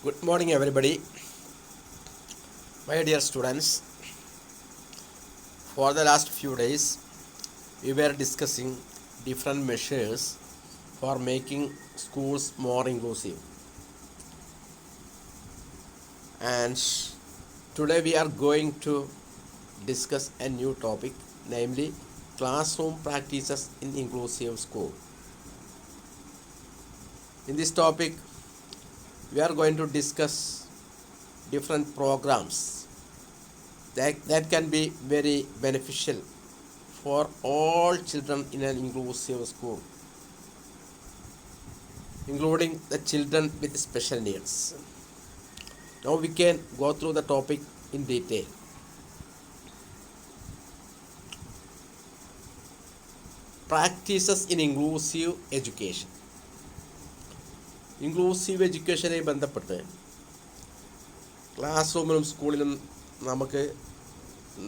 Good morning, everybody. My dear students, for the last few days, we were discussing different measures for making schools more inclusive. And today we are going to discuss a new topic, namely classroom practices in inclusive school. In this topic, we are going to discuss different programs that can be very beneficial for all children in an inclusive school, including the children with special needs. Now we can go through the topic in detail. Practices in inclusive education. Inclusive എഡ്യൂക്കേഷനുമായി ബന്ധപ്പെട്ട് class റൂമിലും സ്കൂളിലും നമുക്ക്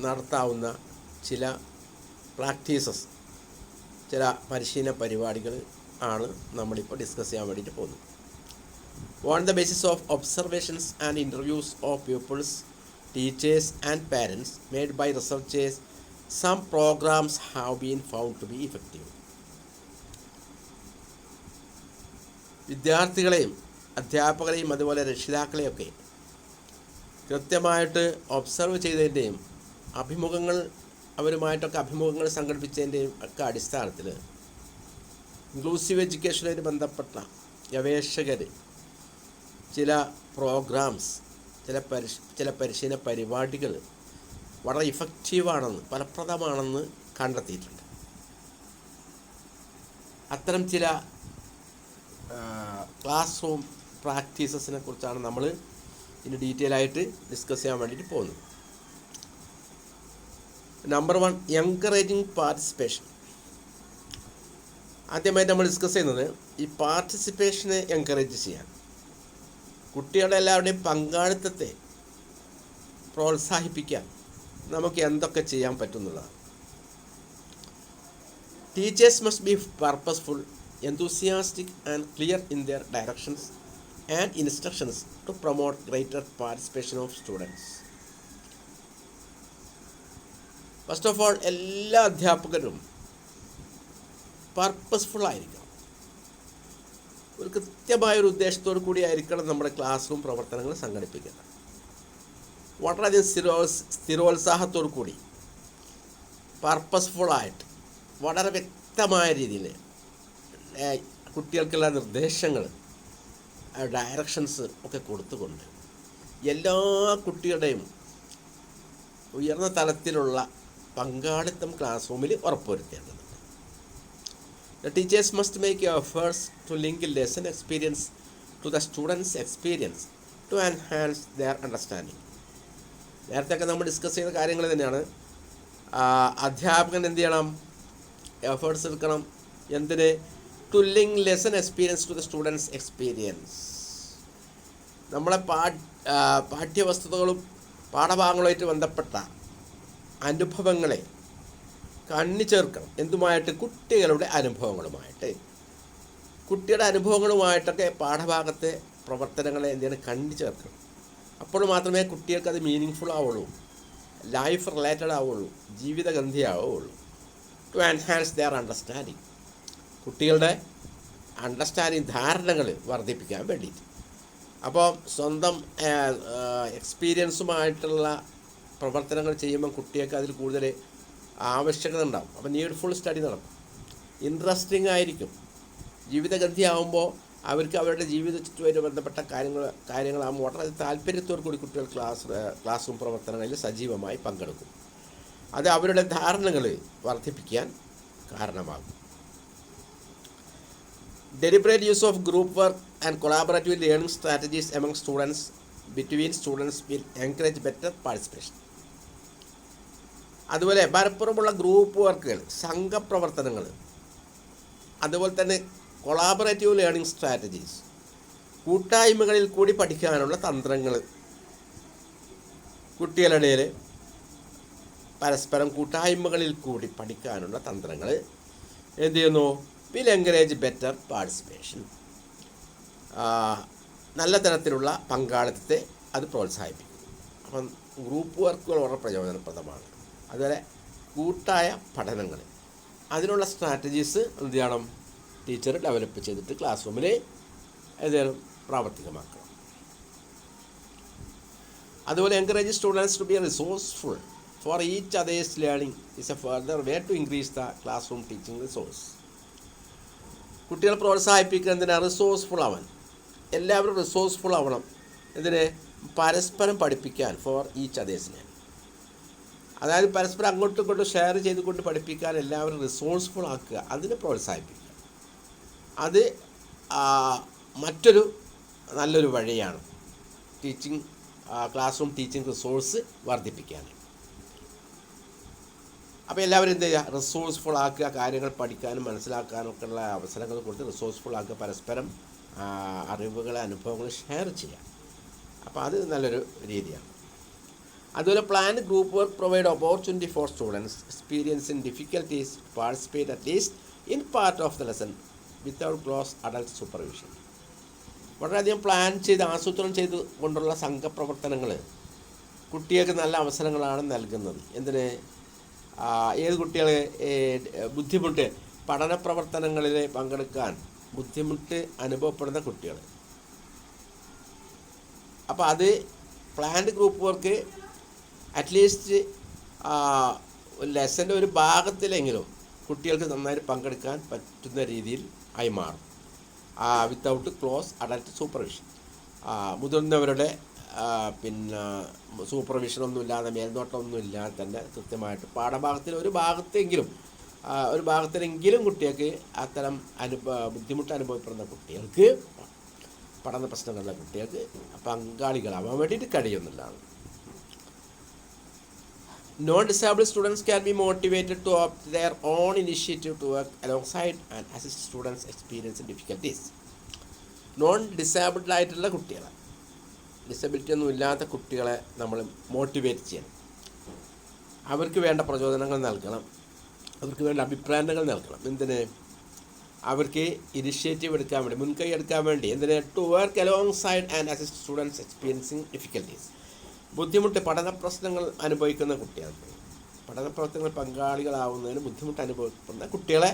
നടത്താവുന്ന ചില practices, ചില പരിശീലന പരിപാടികൾ ആണ് നമ്മളിപ്പോൾ ഡിസ്കസ് ചെയ്യാൻ വേണ്ടിയിട്ട് പോകുന്നത്. On the basis of observations and interviews of peoples, teachers and parents made by researchers, some programmes have been found to be effective. വിദ്യാർത്ഥികളെയും അധ്യാപകരെയും അതുപോലെ രക്ഷിതാക്കളെയൊക്കെ കൃത്യമായിട്ട് ഒബ്സർവ് ചെയ്തതിൻ്റെയും അവരുമായിട്ടൊക്കെ അഭിമുഖങ്ങൾ സംഘടിപ്പിച്ചതിൻ്റെയും ഒക്കെ അടിസ്ഥാനത്തിൽ ഇൻക്ലൂസീവ് എഡ്യൂക്കേഷനുമായി ബന്ധപ്പെട്ട ഗവേഷകർ ചില പ്രോഗ്രാംസ്, ചില പരിശീലന പരിപാടികൾ വളരെ ഇഫക്റ്റീവാണെന്ന്, ഫലപ്രദമാണെന്ന് കണ്ടെത്തിയിട്ടുണ്ട്. അത്തരം ചില ക്ലാസ് റൂം പ്രാക്ടീസസിനെ കുറിച്ചാണ് നമ്മൾ ഇനി ഡീറ്റെയിൽ ആയിട്ട് ഡിസ്കസ് ചെയ്യാൻ വേണ്ടിയിട്ട് പോകുന്നത്. Number 1, encouraging participation. ആദ്യമായിട്ട് നമ്മൾ ഡിസ്കസ് ചെയ്യുന്നത് ഈ പാർട്ടിസിപ്പേഷനെ എൻകറേജ് ചെയ്യാൻ, കുട്ടികളുടെ എല്ലാവരുടെയും പങ്കാളിത്തത്തെ പ്രോത്സാഹിപ്പിക്കാൻ നമുക്ക് എന്തൊക്കെ ചെയ്യാൻ പറ്റുന്നതാണ്. Teachers must be purposeful, enthusiastic and clear in their directions and instructions to promote greater participation of students. First of all, എല്ലാ അധ്യാപകരും പർപ്പസ്ഫുൾ ആയിരിക്കണം. ഒരു കൃത്യമായൊരു ഉദ്ദേശത്തോടു കൂടി ആയിരിക്കണം നമ്മുടെ ക്ലാസ് റൂം പ്രവർത്തനങ്ങൾ സംഘടിപ്പിക്കുന്നത്. വളരെയധികം സ്ഥിരോത്സാഹത്തോടു കൂടി പർപ്പസ്ഫുള്ളായിട്ട് വളരെ വ്യക്തമായ രീതിയിൽ കുട്ടികൾക്കുള്ള നിർദ്ദേശങ്ങൾ, ഡയറക്ഷൻസ് ഒക്കെ കൊടുത്തുകൊണ്ട് എല്ലാ കുട്ടികളുടെയും ഉയർന്ന തലത്തിലുള്ള പങ്കാളിത്തം ക്ലാസ് റൂമിൽ ഉറപ്പുവരുത്തേണ്ടതുണ്ട്. The teachers must make efforts to link lesson experience to the students' experience to enhance their understanding. നേരത്തെയൊക്കെ നമ്മൾ ഡിസ്കസ് ചെയ്ത കാര്യങ്ങൾ തന്നെയാണ്. അധ്യാപകൻ എന്ത് ചെയ്യണം? എഫേർട്സ് എടുക്കണം. എന്തിന്? To link lesson experience to the students experience. നമ്മളെ പാഠ്യവസ്തുതകളും പാഠഭാഗങ്ങളുമായിട്ട് ബന്ധപ്പെട്ട അനുഭവങ്ങളെ ചേർക്കണം. എന്തുമായിട്ട്? കുട്ടികളുടെ അനുഭവങ്ങളുമായിട്ട്. കുട്ടിയുടെ അനുഭവങ്ങളുമായിട്ടൊക്കെ പാഠഭാഗത്തെ പ്രവർത്തനങ്ങളെ എന്താണ് ചേർക്കണം. അപ്പോൾ മാത്രമേ കുട്ടികൾക്ക് അത് മീനിങ് ഫുൾ ആവുള്ളൂ, ലൈഫ് റിലേറ്റഡ് ആവുള്ളൂ, ജീവിതഗന്ധിയാവുള്ളൂ. ടു എൻഹാൻസ് ദെയർ അണ്ടർസ്റ്റാൻഡിങ്, കുട്ടികളുടെ അണ്ടർസ്റ്റാൻഡിങ്, ധാരണകൾ വർദ്ധിപ്പിക്കാൻ വേണ്ടിയിട്ട്. അപ്പോൾ സ്വന്തം എക്സ്പീരിയൻസുമായിട്ടുള്ള പ്രവർത്തനങ്ങൾ ചെയ്യുമ്പോൾ കുട്ടികൾക്ക് അതിൽ കൂടുതൽ ആവശ്യകത ഉണ്ടാകും. അപ്പോൾ നീഡ്ഫുൾ സ്റ്റഡി നടക്കും, ഇൻട്രസ്റ്റിംഗ് ആയിരിക്കും. ജീവിതഗന്ധിയാവുമ്പോൾ അവർക്ക് അവരുടെ ജീവിതവുമായിട്ട് ബന്ധപ്പെട്ട കാര്യങ്ങളാകുമ്പോൾ വളരെ താല്പര്യത്തോടു കൂടി കുട്ടികൾ ക്ലാസ് റൂം പ്രവർത്തനങ്ങളിൽ സജീവമായി പങ്കെടുക്കും. അത് അവരുടെ ധാരണകൾ വർദ്ധിപ്പിക്കാൻ കാരണമാകും. Deliberate use of group work and collaborative learning strategies among students between students will encourage better participation. അതുപോലെ പരസ്പരമുള്ള ഗ്രൂപ്പ് വർക്കുകൾ, സംഘപ്രവർത്തനങ്ങൾ, അതുപോലെ തന്നെ കൊളാബറേറ്റീവ് ലേണിംഗ് സ്ട്രാറ്റജീസ്, കൂട്ടായ്മകളിൽ കൂടി പഠിക്കാനുള്ള തന്ത്രങ്ങൾ, കുട്ടികളുടെ ഇടയിൽ പരസ്പരം കൂട്ടായ്മകളിൽ കൂടി പഠിക്കാനുള്ള തന്ത്രങ്ങൾ എന്ത് ചെയ്യുന്നു? will encourage better participation. നല്ല തരത്തിലുള്ള പങ്കാളിത്തത്തെ അത് പ്രോത്സാഹിപ്പിക്കും. അപ്പം ഗ്രൂപ്പ് വർക്കുകൾ വളരെ പ്രയോജനപ്രദമാണ്. അതുപോലെ കൂട്ടായ പഠനങ്ങൾ, അതിനുള്ള സ്ട്രാറ്റജീസ് എന്ത് ചെയ്യണം, ടീച്ചർ ഡെവലപ്പ് ചെയ്തിട്ട് ക്ലാസ് റൂമിൽ ഏതായാലും പ്രാവർത്തികമാക്കണം. അതുപോലെ encourage students to be resourceful for each others learning is a further way to increase the class room teaching resource. കുട്ടികളെ പ്രോത്സാഹിപ്പിക്കുക എന്തിനാണ്, റിസോഴ്സ്ഫുൾ ആവാൻ. എല്ലാവരും റിസോഴ്സ്ഫുൾ ആവണം. ഇതിന് പരസ്പരം പഠിപ്പിക്കാൻ, ഫോർ ഈച്ച് അതേഴ്സിനെ, അതായത് പരസ്പരം അങ്ങോട്ടും ഇങ്ങോട്ടും ഷെയർ ചെയ്തുകൊണ്ട് പഠിപ്പിക്കാൻ എല്ലാവരും റിസോഴ്സ്ഫുൾ ആക്കുക, അതിനെ പ്രോത്സാഹിപ്പിക്കുക. അത് മറ്റൊരു നല്ലൊരു വഴിയാണ് teaching class room teaching resource വർദ്ധിപ്പിക്കാൻ. അപ്പോൾ എല്ലാവരും എന്ത് ചെയ്യുക, റിസോഴ്സ്ഫുൾ ആക്കുക, കാര്യങ്ങൾ പഠിക്കാനും മനസ്സിലാക്കാനും ഒക്കെ ഉള്ള അവസരങ്ങൾ കൊടുത്ത് റിസോഴ്സ്ഫുൾ ആക്കുക, പരസ്പരം അറിവുകളെ അനുഭവങ്ങൾ ഷെയർ ചെയ്യുക. അപ്പോൾ അത് നല്ലൊരു രീതിയാണ്. അതുപോലെ plan group work provide opportunity for students experiencing difficulties participate at least in part of the lesson without close adult supervision. വളരെയധികം പ്ലാൻ ചെയ്ത് ആസൂത്രണം ചെയ്ത് കൊണ്ടുള്ള സംഘപ്രവർത്തനങ്ങൾ കുട്ടികൾക്ക് നല്ല അവസരങ്ങളാണ് നൽകുന്നത്. എന്തിന്, ഏത് കുട്ടികൾ ബുദ്ധിമുട്ട്, പഠന പ്രവർത്തനങ്ങളിൽ പങ്കെടുക്കാൻ ബുദ്ധിമുട്ട് അനുഭവപ്പെടുന്ന കുട്ടികൾ. അപ്പോൾ അത് പ്ലാൻഡ് ഗ്രൂപ്പ് വർക്ക് അറ്റ്ലീസ്റ്റ് ലെസൻ്റെ ഒരു ഭാഗത്തിലെങ്കിലും കുട്ടികൾക്ക് നന്നായിട്ട് പങ്കെടുക്കാൻ പറ്റുന്ന രീതിയിൽ ആയി മാറും. വിത്തൗട്ട് ക്ലോസ് അഡൾട്ട് സൂപ്പർവിഷൻ, മുതിർന്നവരുടെ പിന്നെ സൂപ്പർവിഷനൊന്നും ഇല്ലാതെ, മേൽനോട്ടമൊന്നും ഇല്ലാതെ തന്നെ കൃത്യമായിട്ട് പാഠഭാഗത്തിൽ ഒരു ഭാഗത്തിലെങ്കിലും കുട്ടികൾക്ക് അത്തരം ബുദ്ധിമുട്ട് അനുഭവപ്പെടുന്ന കുട്ടികൾക്ക്, പഠന പ്രശ്നങ്ങളുള്ള കുട്ടികൾക്ക് പങ്കാളികളാവാൻ വേണ്ടിയിട്ട് കഴിയുന്നില്ലാണ്. Non disabled students can be motivated to opt their own initiative to work alongside and assist students experience difficulties. Non disabled ആയിട്ടുള്ള കുട്ടികളെ, ഡിസബിലിറ്റി ഒന്നും ഇല്ലാത്ത കുട്ടികളെ നമ്മൾ മോട്ടിവേറ്റ് ചെയ്യണം. അവർക്ക് വേണ്ട പ്രചോദനങ്ങൾ നൽകണം, അവർക്ക് വേണ്ട അഭിപ്രായങ്ങൾ നൽകണം. എന്തിന്, അവർക്ക് ഇനിഷ്യേറ്റീവ് എടുക്കാൻ വേണ്ടി, മുൻകൈ എടുക്കാൻ വേണ്ടി. എന്തിന്, to work alongside and assist students experiencing difficulties. ബുദ്ധിമുട്ട്, പഠന പ്രശ്നങ്ങൾ അനുഭവിക്കുന്ന കുട്ടികൾക്ക്, പഠന പ്രവർത്തനങ്ങൾ പങ്കാളികളാവുന്നതിന് ബുദ്ധിമുട്ട് അനുഭവപ്പെടുന്ന കുട്ടികളെ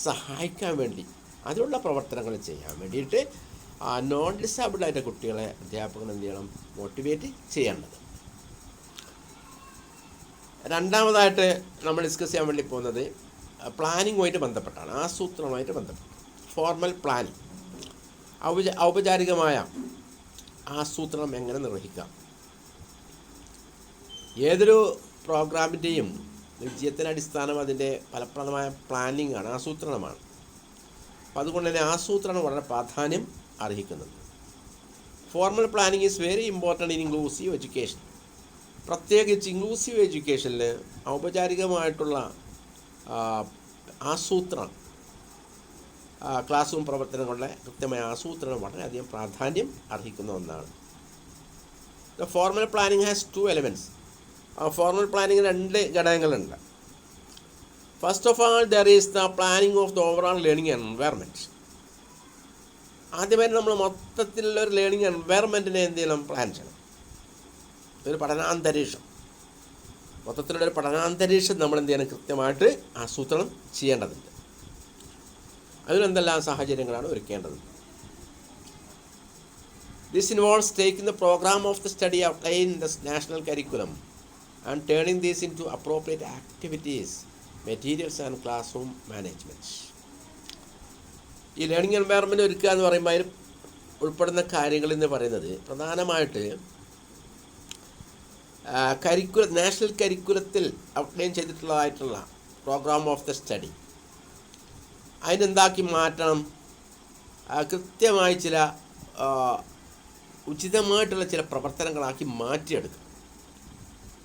സഹായിക്കാൻ വേണ്ടി അതിനുള്ള പ്രവർത്തനങ്ങൾ ചെയ്യാൻ വേണ്ടിയിട്ട് നോൺ ഡിസേബിൾഡ് ആയിട്ട് കുട്ടികളെ അധ്യാപകൻ എന്ത് ചെയ്യണം, മോട്ടിവേറ്റ് ചെയ്യേണ്ടത്. രണ്ടാമതായിട്ട് നമ്മൾ ഡിസ്കസ് ചെയ്യാൻ വേണ്ടി പോകുന്നത് പ്ലാനിങ്ങുമായിട്ട് ബന്ധപ്പെട്ടാണ്, ആസൂത്രണവുമായിട്ട് ബന്ധപ്പെട്ട്. ഫോർമൽ പ്ലാനിങ്, ഔപചാരികമായ ആസൂത്രണം എങ്ങനെ നിർവഹിക്കാം. ഏതൊരു പ്രോഗ്രാമിൻ്റെയും വിജയത്തിന് അടിസ്ഥാനം അതിൻ്റെ ഫലപ്രദമായ പ്ലാനിങ് ആണ്, ആസൂത്രണമാണ്. അപ്പോൾ അതുകൊണ്ട് തന്നെ ആസൂത്രണം വളരെ പ്രാധാന്യം അർഹിക്കുന്നുണ്ട്. Formal planning is very important in inclusive education. പ്രത്യേകിച്ച് ഇൻക്ലൂസീവ് എഡ്യൂക്കേഷനിൽ ഔപചാരികമായിട്ടുള്ള ആസൂത്രണം, ക്ലാസ് റൂം പ്രവർത്തനങ്ങളുടെ കൃത്യമായ ആസൂത്രണം വളരെയധികം പ്രാധാന്യം അർഹിക്കുന്ന ഒന്നാണ്. The formal planning has 2 elements. Formal planning 2 ഘടകങ്ങളുണ്ട്. First of all there is the planning of the overall learning environment. ആദ്യമേ നമ്മൾ മൊത്തത്തിലുള്ള ഒരു ലേണിംഗ് എൻവയറമെൻറ്റിനെ എന്ത് ചെയ്യണം, പ്ലാൻ ചെയ്യണം. ഒരു പഠനാന്തരീക്ഷം, മൊത്തത്തിലുള്ളൊരു പഠനാന്തരീക്ഷം നമ്മൾ എന്ത് ചെയ്യണം, കൃത്യമായിട്ട് ആസൂത്രണം ചെയ്യേണ്ടതുണ്ട്. അതിനെന്തെല്ലാം സാഹചര്യങ്ങളാണ് ഒരുക്കേണ്ടത്. This involves taking the programme of the study outline in the national curriculum and turning these into appropriate activities, materials and classroom management. ഈ ലേണിംഗ് എൻവയറമെൻറ്റ് ഒരുക്കുക എന്ന് പറയുമ്പോൾ അതിൽ ഉൾപ്പെടുന്ന കാര്യങ്ങൾ എന്ന് പറയുന്നത് പ്രധാനമായിട്ട് നാഷണൽ കരിക്കുലത്തിൽ ഔട്ട്ലൈൻ ചെയ്തിട്ടുള്ളതായിട്ടുള്ള പ്രോഗ്രാം ഓഫ് ദ സ്റ്റഡി അതിനെന്താക്കി മാറ്റണം, കൃത്യമായി ചില ഉചിതമായിട്ടുള്ള ചില പ്രവർത്തനങ്ങളാക്കി മാറ്റിയെടുക്കണം.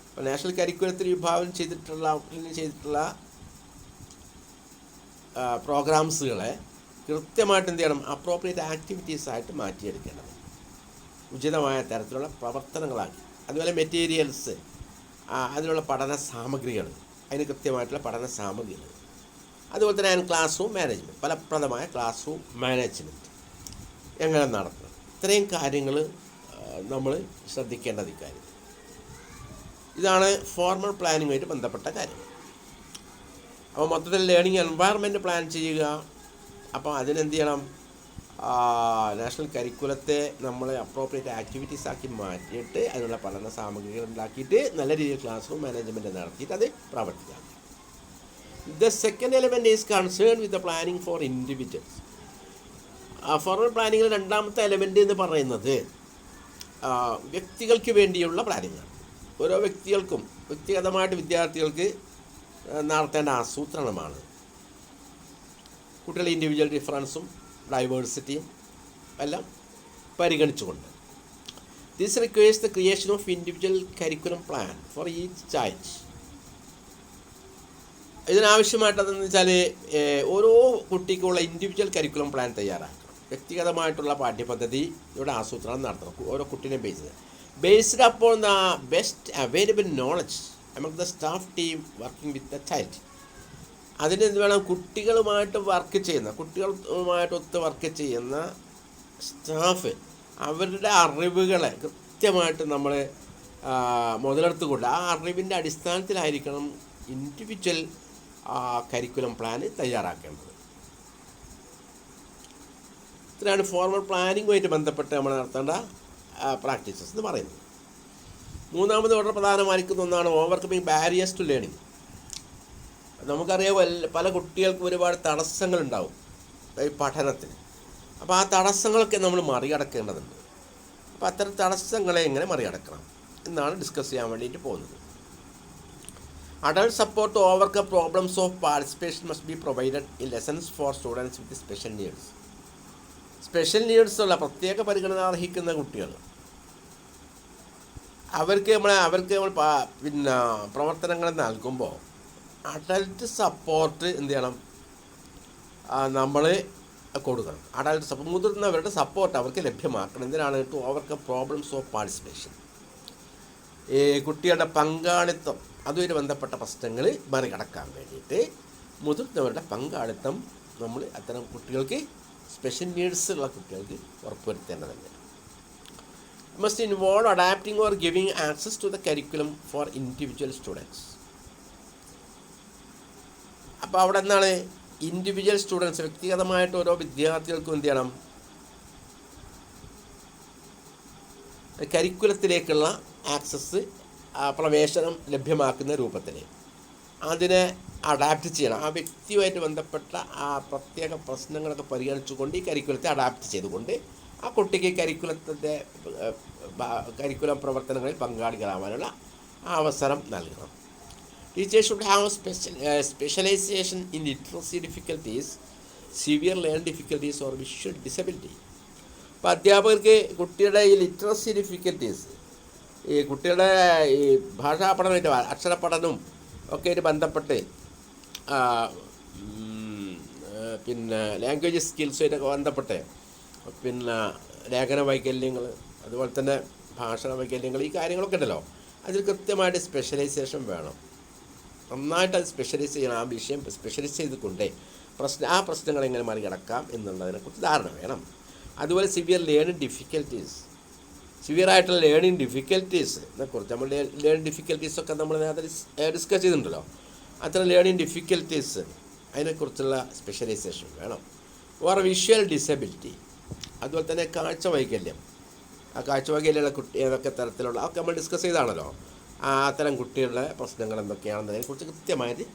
അപ്പോൾ നാഷണൽ കരിക്കുലത്തിൽ വിഭാവനം ചെയ്തിട്ടുള്ള ഔട്ട്ലൈൻ ചെയ്തിട്ടുള്ള പ്രോഗ്രാംസുകളെ കൃത്യമായിട്ട് എന്ത് ചെയ്യണം, അപ്രോപ്രിയേറ്റ് ആക്ടിവിറ്റീസായിട്ട് മാറ്റിയെടുക്കേണ്ടത്, ഉചിതമായ തരത്തിലുള്ള പ്രവർത്തനങ്ങളാക്കി. അതുപോലെ മെറ്റീരിയൽസ്, അതിനുള്ള പഠന സാമഗ്രികൾ, അതിന് കൃത്യമായിട്ടുള്ള പഠന സാമഗ്രികൾ. അതുപോലെ തന്നെ ക്ലാസ് റൂം മാനേജ്മെൻറ്റ്, ഫലപ്രദമായ ക്ലാസ് റൂം മാനേജ്മെൻറ്റ് എങ്ങനെ നടത്തണം. ഇത്രയും കാര്യങ്ങൾ നമ്മൾ ശ്രദ്ധിക്കേണ്ടത് ഇക്കാര്യം. ഇതാണ് ഫോർമൽ പ്ലാനിങ്ങുമായിട്ട് ബന്ധപ്പെട്ട കാര്യം. അപ്പോൾ മൊത്തത്തിൽ ലേണിംഗ് എൻവയറമെൻറ്റ് പ്ലാൻ ചെയ്യുക. അപ്പോൾ അതിനെന്ത് ചെയ്യണം? നാഷണൽ കരിക്കുലത്തെ നമ്മൾ അപ്രോപ്രിയേറ്റ് ആക്ടിവിറ്റീസ് ആക്കി മാറ്റിയിട്ട് അതിനുള്ള പഠന സാമഗ്രികൾ ഉണ്ടാക്കിയിട്ട് നല്ല രീതിയിൽ ക്ലാസ് റൂം മാനേജ്മെൻറ്റ് നടത്തിയിട്ട് അത് പ്രവർത്തിക്കാം. The second element is concern with the planning for individuals. Formal പ്ലാനിങ്ങിൽ രണ്ടാമത്തെ എലമെൻറ്റ് എന്ന് പറയുന്നത് വ്യക്തികൾക്ക് വേണ്ടിയുള്ള പ്ലാനിങ്ങാണ്. ഓരോ വ്യക്തികൾക്കും വ്യക്തിഗതമായിട്ട് വിദ്യാർത്ഥികൾക്ക് നടത്തേണ്ട ആസൂത്രണമാണ്. കുട്ടികളുടെ ഇൻഡിവിജ്വൽ ഡിഫറൻസും ഡൈവേഴ്സിറ്റിയും എല്ലാം പരിഗണിച്ചുകൊണ്ട്. This requires the creation of individual curriculum plan for each child. ഇതിനാവശ്യമായിട്ടെന്ന് വെച്ചാൽ ഓരോ കുട്ടിക്കുള്ള ഇൻഡിവിജ്വൽ കരിക്കുലം പ്ലാൻ തയ്യാറാക്കണം. വ്യക്തിഗതമായിട്ടുള്ള പാഠ്യപദ്ധതിയുടെ ആസൂത്രണം നടത്തണം. ഓരോ കുട്ടീനെ based upon the best available knowledge among the staff team working with the child. അതിന് എന്ത് വേണം? കുട്ടികളുമായിട്ട് വർക്ക് ചെയ്യുന്ന സ്റ്റാഫ് അവരുടെ അറിവുകളെ കൃത്യമായിട്ട് നമ്മൾ മുതലെടുത്തുകൊണ്ട് ആ അറിവിൻ്റെ അടിസ്ഥാനത്തിലായിരിക്കണം ഇൻഡിവിജ്വൽ കരിക്കുലം പ്ലാന് തയ്യാറാക്കേണ്ടത്. ഇത്രയാണ് ഫോർമൽ പ്ലാനിങ്ങുമായിട്ട് ബന്ധപ്പെട്ട് നമ്മൾ നടത്തേണ്ട പ്രാക്ടീസസ് എന്ന് പറയുന്നത്. മൂന്നാമത് വളരെ പ്രധാനമായിരിക്കുന്ന ഒന്നാണ് ഓവർകമ്മിങ് ബാരിയേഴ്സ് ടു ലേണിംഗ്. നമുക്കറിയാം പല കുട്ടികൾക്കും ഒരുപാട് തടസ്സങ്ങളുണ്ടാവും ഈ പഠനത്തിന്. അപ്പോൾ ആ തടസ്സങ്ങളൊക്കെ നമ്മൾ മറികടക്കേണ്ടതുണ്ട്. അപ്പോൾ അത്തരം തടസ്സങ്ങളെ എങ്ങനെ മറികടക്കണം എന്നാണ് ഡിസ്കസ് ചെയ്യാൻ വേണ്ടിയിട്ട് പോകുന്നത്. Adult support to overcome problems of participation must be provided in lessons for students with special needs. Special needs ഉള്ള പ്രത്യേക പരിഗണന അർഹിക്കുന്ന കുട്ടികൾ അവർക്ക് നമ്മൾ പിന്നെ പ്രവർത്തനങ്ങൾ നൽകുമ്പോൾ അഡൾട്ട് സപ്പോർട്ട് എന്ത് ചെയ്യണം? നമ്മൾ കൊടുക്കണം. അഡൾട്ട് സപ്പോർട്ട്, മുതിർന്നവരുടെ സപ്പോർട്ട് അവർക്ക് ലഭ്യമാക്കണം. എന്തിനാണ്? To overcome problems of participation. ഈ കുട്ടികളുടെ പങ്കാളിത്തം അതുമായിട്ട് ബന്ധപ്പെട്ട പ്രശ്നങ്ങൾ മറികടക്കാൻ വേണ്ടിയിട്ട് മുതിർന്നവരുടെ പങ്കാളിത്തം നമ്മൾ അത്തരം കുട്ടികൾക്ക്, സ്പെഷ്യൽ നീഡ്സ് ഉള്ള കുട്ടികൾക്ക് ഉറപ്പുവരുത്തേണ്ടതുണ്ട്. Must involve adapting or giving access to the curriculum for individual students. അപ്പോൾ അവിടെ എന്താണ്? ഇൻഡിവിജ്വൽ സ്റ്റുഡൻസ്, വ്യക്തിഗതമായിട്ട് ഓരോ വിദ്യാർത്ഥികൾക്കും എന്ത് ചെയ്യണം? കരിക്കുലത്തിലേക്കുള്ള ആക്സസ്, പ്രവേശനം ലഭ്യമാക്കുന്ന രൂപത്തിൽ അതിനെ അഡാപ്റ്റ് ചെയ്യണം. ആ വ്യക്തിയുമായിട്ട് ബന്ധപ്പെട്ട ആ പ്രത്യേക പ്രശ്നങ്ങളൊക്കെ പരിഗണിച്ചുകൊണ്ട് ഈ കരിക്കുലത്തെ അഡാപ്റ്റ് ചെയ്തുകൊണ്ട് ആ കുട്ടിക്ക് കരിക്കുലം പ്രവർത്തനങ്ങളിൽ പങ്കാളികളാവാനുള്ള അവസരം നൽകണം. Teachers should have specialization in literacy difficulties, severe learning difficulties or visual disability. അപ്പോൾ അധ്യാപകർക്ക് കുട്ടിയുടെ ഈ ലിറ്ററസി ഡിഫിക്കൽറ്റീസ്, ഈ കുട്ടികളുടെ ഈ ഭാഷാ പഠനമായിട്ട് അക്ഷരപഠനവും ഒക്കെ ആയിട്ട് ബന്ധപ്പെട്ട് പിന്നെ ലാംഗ്വേജ് സ്കിൽസുമായിട്ടൊക്കെ ബന്ധപ്പെട്ട് പിന്നെ ലേഖന വൈകല്യങ്ങൾ, അതുപോലെ തന്നെ ഭാഷാ വൈകല്യങ്ങൾ, ഈ കാര്യങ്ങളൊക്കെ ഉണ്ടല്ലോ, അതിൽ കൃത്യമായിട്ട് സ്പെഷ്യലൈസേഷൻ വേണം. നന്നായിട്ട് അത് സ്പെഷ്യലൈസ് ചെയ്യണം. ആ വിഷയം സ്പെഷ്യലൈസ് ചെയ്തുകൊണ്ടേ ആ പ്രശ്നങ്ങൾ എങ്ങനെ മറികടക്കാം എന്നുള്ളതിനെക്കുറിച്ച് ധാരണ വേണം. അതുപോലെ സിവിയർ ആയിട്ടുള്ള ലേണിംഗ് ഡിഫിക്കൽറ്റീസിനെ കുറിച്ച് നമ്മൾ ലേണിംഗ് ഡിഫിക്കൽറ്റീസൊക്കെ നമ്മൾ നേരത്തെ ഡിസ്കസ് ചെയ്തിട്ടുണ്ടല്ലോ. അത്തരം ലേണിംഗ് ഡിഫിക്കൽറ്റീസ് അതിനെക്കുറിച്ചുള്ള സ്പെഷ്യലൈസേഷൻ വേണം. ഓർ വിഷ്വൽ ഡിസബിലിറ്റി, അതുപോലെ തന്നെ കാഴ്ച വൈകല്യം. ആ കാഴ്ച വൈകല്യമുള്ള കുട്ടി ഏതൊക്കെ തരത്തിലുള്ള ഒക്കെ നമ്മൾ ഡിസ്കസ് ചെയ്താണല്ലോ. അത്തരം കുട്ടികളുടെ പ്രശ്നങ്ങൾ എന്തൊക്കെയാണെന്നതിനെക്കുറിച്ച് കൃത്യമായിട്ട്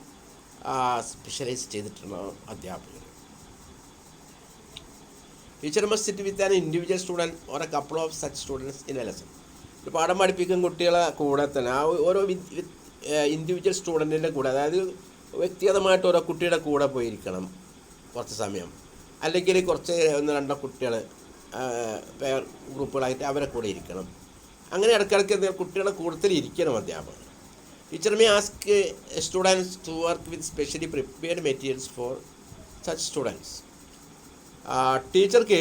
സ്പെഷ്യലൈസ് ചെയ്തിട്ടുണ്ടാവും അധ്യാപകർ. Teacher must sit with an individual student or A couple of such students in A lesson. ഒരു പാഠം പഠിപ്പിക്കുന്ന കുട്ടികളെ കൂടെ തന്നെ ആ ഓരോ ഇൻഡിവിജ്വൽ സ്റ്റുഡൻറ്റിൻ്റെ കൂടെ, അതായത് വ്യക്തിഗതമായിട്ട് ഓരോ കുട്ടിയുടെ കൂടെ പോയിരിക്കണം കുറച്ച് സമയം. അല്ലെങ്കിൽ കുറച്ച് 1-2 കുട്ടികൾ ഗ്രൂപ്പുകളായിട്ട് അവരെ കൂടെ ഇരിക്കണം. അങ്ങനെ ഇടയ്ക്കിടയ്ക്ക് കുട്ടികളുടെ കൂട്ടത്തിൽ ഇരിക്കണം അധ്യാപകർ. Teacher may ask students to work with specially prepared materials for such students. ടീച്ചർക്ക്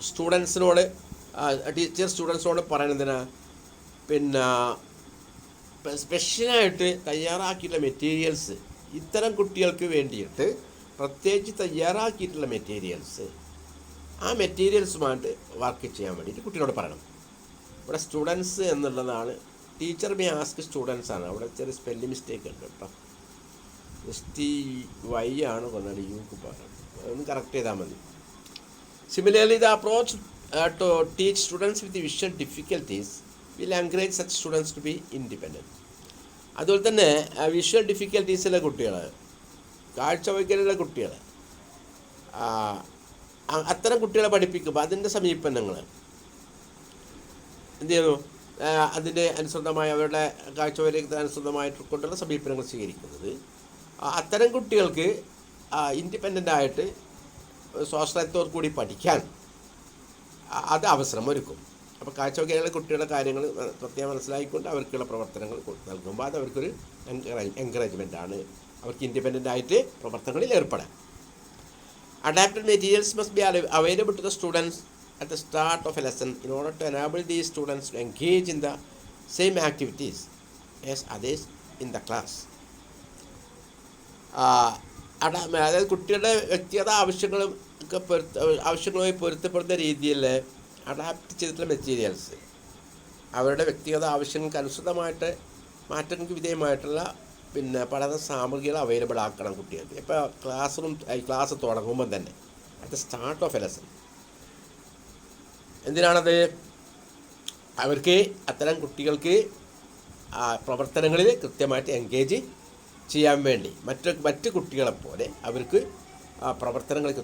സ്റ്റുഡൻസിനോട് പറയുന്നതിന് പിന്നെ സ്പെഷ്യലായിട്ട് തയ്യാറാക്കിയിട്ടുള്ള മെറ്റീരിയൽസ്, ഇത്തരം കുട്ടികൾക്ക് വേണ്ടിയിട്ട് പ്രത്യേകിച്ച് തയ്യാറാക്കിയിട്ടുള്ള മെറ്റീരിയൽസ് ആ മെറ്റീരിയൽസുമായിട്ട് വർക്ക് ചെയ്യാൻ വേണ്ടിയിട്ട് കുട്ടികളോട് പറയണം. ഇവിടെ സ്റ്റുഡൻസ് എന്നുള്ളതാണ്, ടീച്ചർ മേ ആസ്ക് സ്റ്റുഡൻസ് ആണ്. അവിടെ ചെറിയ സ്പെല്ലിംഗ് മിസ്റ്റേക്ക് ഉണ്ട് കേട്ടോ. STY ആണ് കൊണ്ടാണ് യുക്ക് പറയുന്നത്, അതൊന്ന് കറക്റ്റ് ചെയ്താൽ മതി. Similarly the approach to teach students with visual difficulties will encourage such students to be independent. അതുപോലെ തന്നെ വിഷ്വൽ ഡിഫിക്കൽട്ടീസിലെ കുട്ടികൾ, കാഴ്ചവയ്ക്കലുള്ള കുട്ടികൾ, അത്തരം കുട്ടികളെ പഠിപ്പിക്കുമ്പോൾ അതിൻ്റെ സമീപനങ്ങൾ എന്ത് ചെയ്യുന്നു, അതിൻ്റെ അനുസൃതമായ അവരുടെ കാഴ്ചവയ്ക്കത്തിന് അനുസൃതമായിട്ട് കൊണ്ടുള്ള സമീപനങ്ങൾ സ്വീകരിക്കുന്നത് അത്തരം കുട്ടികൾക്ക് ഇൻഡിപെൻഡൻ്റ് ആയിട്ട് സ്വാശ്രയത്തോടു കൂടി പഠിക്കാൻ അത് അവസരം ഒരുക്കും. അപ്പോൾ കാഴ്ചവയ്ക്കലുള്ള കുട്ടികളുടെ കാര്യങ്ങൾ പ്രത്യേകം മനസ്സിലാക്കിക്കൊണ്ട് അവർക്കുള്ള പ്രവർത്തനങ്ങൾ നൽകുമ്പോൾ അത് അവർക്കൊരു എൻകറേജ്മെൻ്റാണ്, അവർക്ക് ഇൻഡിപെൻഡൻ്റ് ആയിട്ട് പ്രവർത്തനങ്ങളിൽ ഏർപ്പെടാൻ. Adapted materials must be available to the students at the start of a lesson in order to enable these students to engage in the same activities as others in the class. അതായത് കുട്ടികളുടെ വ്യക്തിഗത ആവശ്യങ്ങളുമായി പൊരുത്തപ്പെടുന്ന രീതിയിൽ adapt ചെയ്തിട്ടുള്ള materials, അവരുടെ വ്യക്തിഗത ആവശ്യങ്ങൾക്ക് അനുസൃതമായിട്ട് മാറ്റങ്ങൾക്ക് വിധേയമായിട്ടുള്ള പഠന സാമഗ്രികൾ അവൈലബിൾ ആക്കണം കുട്ടികൾക്ക്. ഇപ്പോൾ ക്ലാസ് തുടങ്ങുമ്പം തന്നെ at the start of a lesson. എന്തിനാണത്? അവർക്ക് അത്തരം കുട്ടികൾക്ക് പ്രവർത്തനങ്ങളിൽ കൃത്യമായിട്ട് എൻഗേജ് ചെയ്യാൻ വേണ്ടി മറ്റ് കുട്ടികളെപ്പോലെ അവർക്ക് പ്രവർത്തനങ്ങളിൽ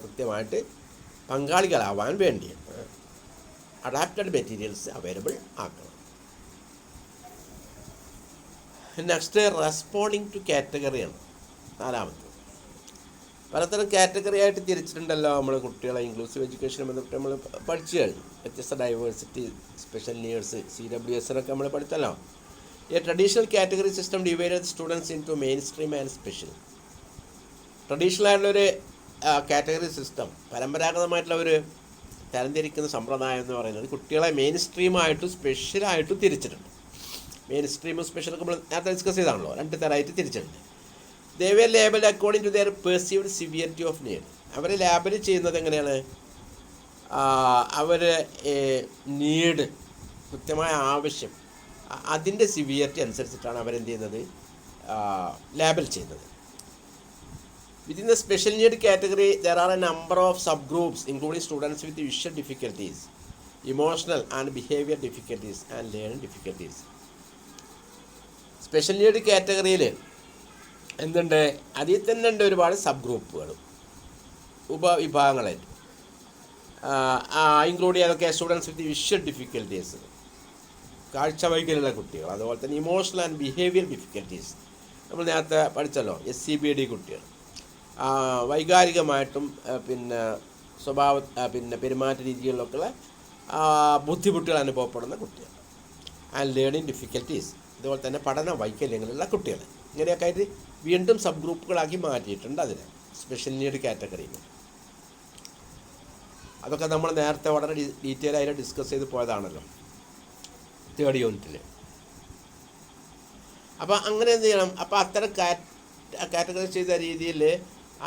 കൃത്യമായിട്ട് പങ്കാളികളാവാൻ വേണ്ടിയാണ് അഡാപ്റ്റഡ് മെറ്റീരിയൽസ് അവൈലബിൾ ആക്കണം. നെക്സ്റ്റ് റെസ്പോണ്ടിങ് ടു കാറ്റഗറിയാണ് നാലാമത്. പലതരം കാറ്റഗറി ആയിട്ട് തിരിച്ചിട്ടുണ്ടല്ലോ നമ്മൾ കുട്ടികളെ. ഇൻക്ലൂസീവ് എഡ്യൂക്കേഷനെ ബന്ധപ്പെട്ട് നമ്മൾ പഠിച്ചു കഴിഞ്ഞു. വ്യത്യസ്ത ഡൈവേഴ്സിറ്റി, സ്പെഷ്യൽ നീഡ്സ്, CWS എന്നൊക്കെ നമ്മൾ പഠിച്ചല്ലോ. A traditional category system divide students into mainstream and special. Traditional ആയിട്ടുള്ളൊരു കാറ്റഗറി സിസ്റ്റം, പരമ്പരാഗതമായിട്ടുള്ള ഒരു തരംതിരിക്കുന്ന സമ്പ്രദായം എന്ന് പറയുന്നത് കുട്ടികളെ മെയിൻ സ്ട്രീമായിട്ടും സ്പെഷ്യലായിട്ടും തിരിച്ചിട്ടുണ്ട്. മെയിൻ സ്ട്രീമും സ്പെഷ്യലൊക്കെ നമ്മൾ നേരത്തെ ഡിസ്കസ് ചെയ്താണല്ലോ, രണ്ട് തരമായിട്ട് തിരിച്ചിട്ടുണ്ട്. They were labelled according to their perceived severity of need. അവർ ലേബൽ ചെയ്യുന്നത് എങ്ങനെയാണ്? അവർ നീഡ്, കൃത്യമായ ആവശ്യം, അതിൻ്റെ സിവിയറിറ്റി അനുസരിച്ചിട്ടാണ് അവരെന്ത് ചെയ്യുന്നത്, ലേബൽ ചെയ്യുന്നത്. Within the special need category, there are a number of subgroups including students with visual difficulties, emotional and behavior difficulties and learning difficulties. Special need കാറ്റഗറിയിൽ എന്തുണ്ട്? അതിൽ തന്നെ ഉണ്ട് ഒരുപാട് സബ് ഗ്രൂപ്പുകളും ഉപവിഭാഗങ്ങളായിട്ട്. ഇൻക്ലൂഡ് ചെയ്യാതൊക്കെ സ്റ്റുഡൻസ് വിത്ത് വിഷ്വൽ ഡിഫിക്കൽറ്റീസ്, കാഴ്ച വൈകല്യമുള്ള കുട്ടികൾ, അതുപോലെ തന്നെ ഇമോഷണൽ ആൻഡ് ബിഹേവിയർ ഡിഫിക്കൽറ്റീസ്, നമ്മൾ നേരത്തെ പഠിച്ചല്ലോ, SCBD കുട്ടികൾ, വൈകാരികമായിട്ടും പെരുമാറ്റ രീതികളിലൊക്കെയുള്ള ബുദ്ധിമുട്ടുകൾ അനുഭവപ്പെടുന്ന കുട്ടികൾ. ആൻഡ് ലേണിംഗ് ഡിഫിക്കൽറ്റീസ്, അതുപോലെ തന്നെ പഠന വൈകല്യങ്ങളുള്ള കുട്ടികൾ. ഇങ്ങനെയൊക്കെ ആയിട്ട് വീണ്ടും സബ് ഗ്രൂപ്പുകളാക്കി മാറ്റിയിട്ടുണ്ട് അതിനെ സ്പെഷ്യൽ നീഡ് കാറ്റഗറിയിൽ. അതൊക്കെ നമ്മൾ നേരത്തെ വളരെ ഡീറ്റെയിൽ ആയിട്ട് ഡിസ്കസ് ചെയ്ത് പോയതാണല്ലോ തേർഡ് യൂണിറ്റിൽ. അപ്പോൾ അങ്ങനെ എന്ത് ചെയ്യണം? അപ്പോൾ അത്തരം കാറ്റഗറി ചെയ്ത രീതിയിൽ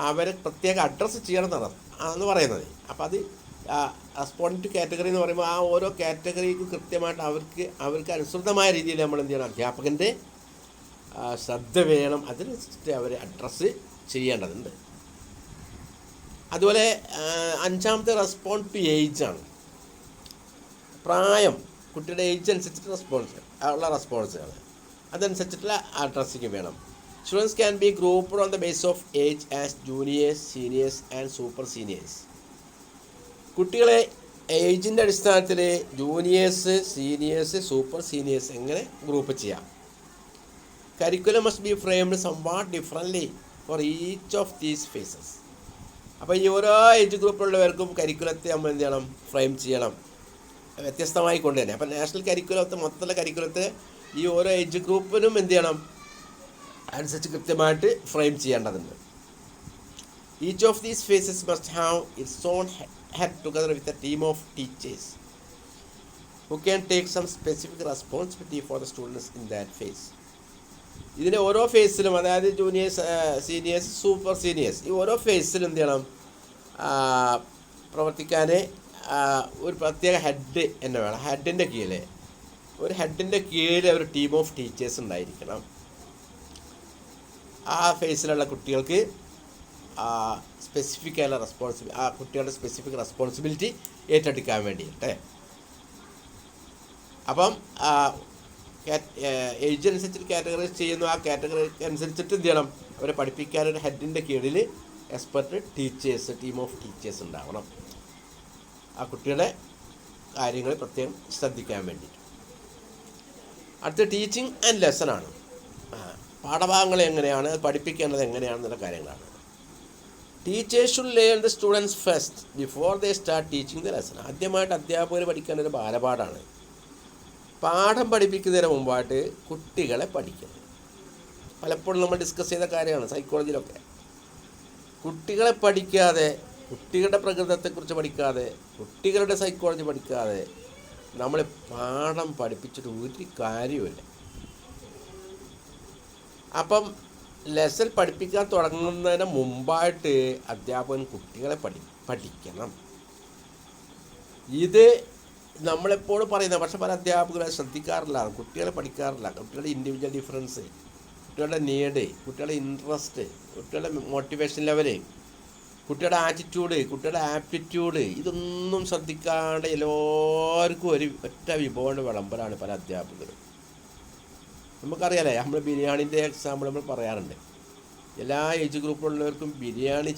അവരെ പ്രത്യേകം അഡ്രസ്സ് ചെയ്യണം എന്ന് പറയുന്നത്. അപ്പോൾ അത് റെസ്പോണ്ടിങ് ടു കാറ്റഗറി എന്ന് പറയുമ്പോൾ ആ ഓരോ കാറ്റഗറിക്കും കൃത്യമായിട്ട് അവർക്ക് അനുസൃതമായ രീതിയിൽ നമ്മൾ എന്ത് ചെയ്യണം? അധ്യാപകൻ്റെ ശ്രദ്ധ വേണം, അതിനനുസരിച്ച് അവർ അഡ്രസ്സ് ചെയ്യേണ്ടതുണ്ട്. അതുപോലെ അഞ്ചാമത്തെ റെസ്പോണ്ട് ടു ഏജാണ്. പ്രായം, കുട്ടിയുടെ ഏജ് അനുസരിച്ചിട്ട് റെസ്പോൺസുകൾ അതനുസരിച്ചിട്ടുള്ള അഡ്രസ്സിങ് വേണം. Students can be grouped on the basis of age as juniors, seniors and super seniors. കുട്ടികളെ ഏജിൻ്റെ അടിസ്ഥാനത്തിൽ ജൂനിയേഴ്സ്, സീനിയേഴ്സ്, സൂപ്പർ സീനിയേഴ്സ് എങ്ങനെ ഗ്രൂപ്പ് ചെയ്യാം. Curriculum must be framed somewhat differently for each of these phases. അപ്പോൾ ഈ ഓരോ age ഗ്രൂപ്പിലുള്ളവർക്കും കരിക്കുലത്തെ നമ്മൾ എന്ത് ചെയ്യണം? ഫ്രെയിം ചെയ്യണം വ്യത്യസ്തമായി കൊണ്ട് തന്നെ. അപ്പോൾ നാഷണൽ കരിക്കുലത്തെ മൊത്തമുള്ള കരിക്കുലത്തെ ഈ ഓരോ ഏജ് ഗ്രൂപ്പിനും എന്ത് ചെയ്യണം? അനുസരിച്ച് കൃത്യമായിട്ട് ഫ്രെയിം ചെയ്യേണ്ടതുണ്ട്. Each of these phases must have its own head together with a team of teachers who can take some specific responsibility for the students in that phase. ഇതിൻ്റെ ഓരോ ഫേസിലും, അതായത് ജൂനിയേഴ്സ്, സീനിയേഴ്സ്, സൂപ്പർ സീനിയേഴ്സ്, ഈ ഓരോ ഫേസിലും എന്ത് ചെയ്യണം? പ്രവർത്തിക്കാൻ ഒരു പ്രത്യേക ഹെഡ് തന്നെ വേണം. ഹെഡിൻ്റെ കീഴിൽ ഒരു ടീം ഓഫ് ടീച്ചേഴ്സ് ഉണ്ടായിരിക്കണം. ആ ഫേസിലുള്ള കുട്ടികൾക്ക് സ്പെസിഫിക് ആയിട്ടുള്ള ആ കുട്ടികളുടെ സ്പെസിഫിക് റെസ്പോൺസിബിലിറ്റി ഏറ്റെടുക്കാൻ വേണ്ടിയിട്ട്. അപ്പം ഏജ് അനുസരിച്ചിട്ട് കാറ്റഗറൈസ് ചെയ്യുന്നു. ആ കാറ്റഗറിക്ക് അനുസരിച്ചിട്ട് എന്ത് ചെയ്യണം, അവരെ പഠിപ്പിക്കാനൊരു ഹെഡിൻ്റെ കീഴിൽ expert teachers, team of teachers ഉണ്ടാവണം. ആ കുട്ടിയുടെ കാര്യങ്ങൾ പ്രത്യേകം ശ്രദ്ധിക്കാൻ വേണ്ടിയിട്ട്. അടുത്ത ടീച്ചിങ് ആൻഡ് ലെസണാണ്. പാഠഭാഗങ്ങൾ എങ്ങനെയാണ് പഠിപ്പിക്കേണ്ടത് എങ്ങനെയാണെന്നുള്ള കാര്യങ്ങളാണ്. Teachers should learn the students first before they start teaching the lesson. ആദ്യമായിട്ട് അധ്യാപകർ പഠിക്കേണ്ട ഒരു ബാലപാഠമാണ്. പാഠം പഠിപ്പിക്കുന്നതിന് മുമ്പായിട്ട് കുട്ടികളെ പഠിക്കണം. പലപ്പോഴും നമ്മൾ ഡിസ്കസ് ചെയ്ത കാര്യമാണ് സൈക്കോളജിയിലൊക്കെ. കുട്ടികളെ പഠിക്കാതെ, കുട്ടികളുടെ പ്രകൃതത്തെക്കുറിച്ച് പഠിക്കാതെ, കുട്ടികളുടെ സൈക്കോളജി പഠിക്കാതെ നമ്മൾ പാഠം പഠിപ്പിച്ചിട്ട് ഒരു കാര്യമില്ല. അപ്പം ലെസൺ പഠിപ്പിക്കാൻ തുടങ്ങുന്നതിന് മുമ്പായിട്ട് അധ്യാപകൻ കുട്ടികളെ പഠിക്കണം. ഇത് നമ്മളെപ്പോഴും പറയുന്നത്, പക്ഷെ പല അധ്യാപകരെ ശ്രദ്ധിക്കാറില്ല, കുട്ടികളെ പഠിക്കാറില്ല. കുട്ടികളുടെ ഇൻഡിവിജ്വൽ ഡിഫറൻസ്, കുട്ടികളുടെ നീഡ്, കുട്ടികളുടെ ഇൻട്രസ്റ്റ്, കുട്ടികളുടെ മോട്ടിവേഷൻ ലെവല്, കുട്ടിയുടെ ആറ്റിറ്റ്യൂഡ്, കുട്ടിയുടെ ആപ്റ്റിറ്റ്യൂഡ്, ഇതൊന്നും ശ്രദ്ധിക്കാണ്ട് എല്ലാവർക്കും ഒറ്റ വിഭവങ്ങളുടെ വിളമ്പലാണ് പല അധ്യാപകരും. നമുക്കറിയാലേ, നമ്മൾ ബിരിയാണിൻ്റെ എക്സാമ്പിൾ നമ്മൾ പറയാറുണ്ട്. എല്ലാ ഏജ് ഗ്രൂപ്പിലുള്ളവർക്കും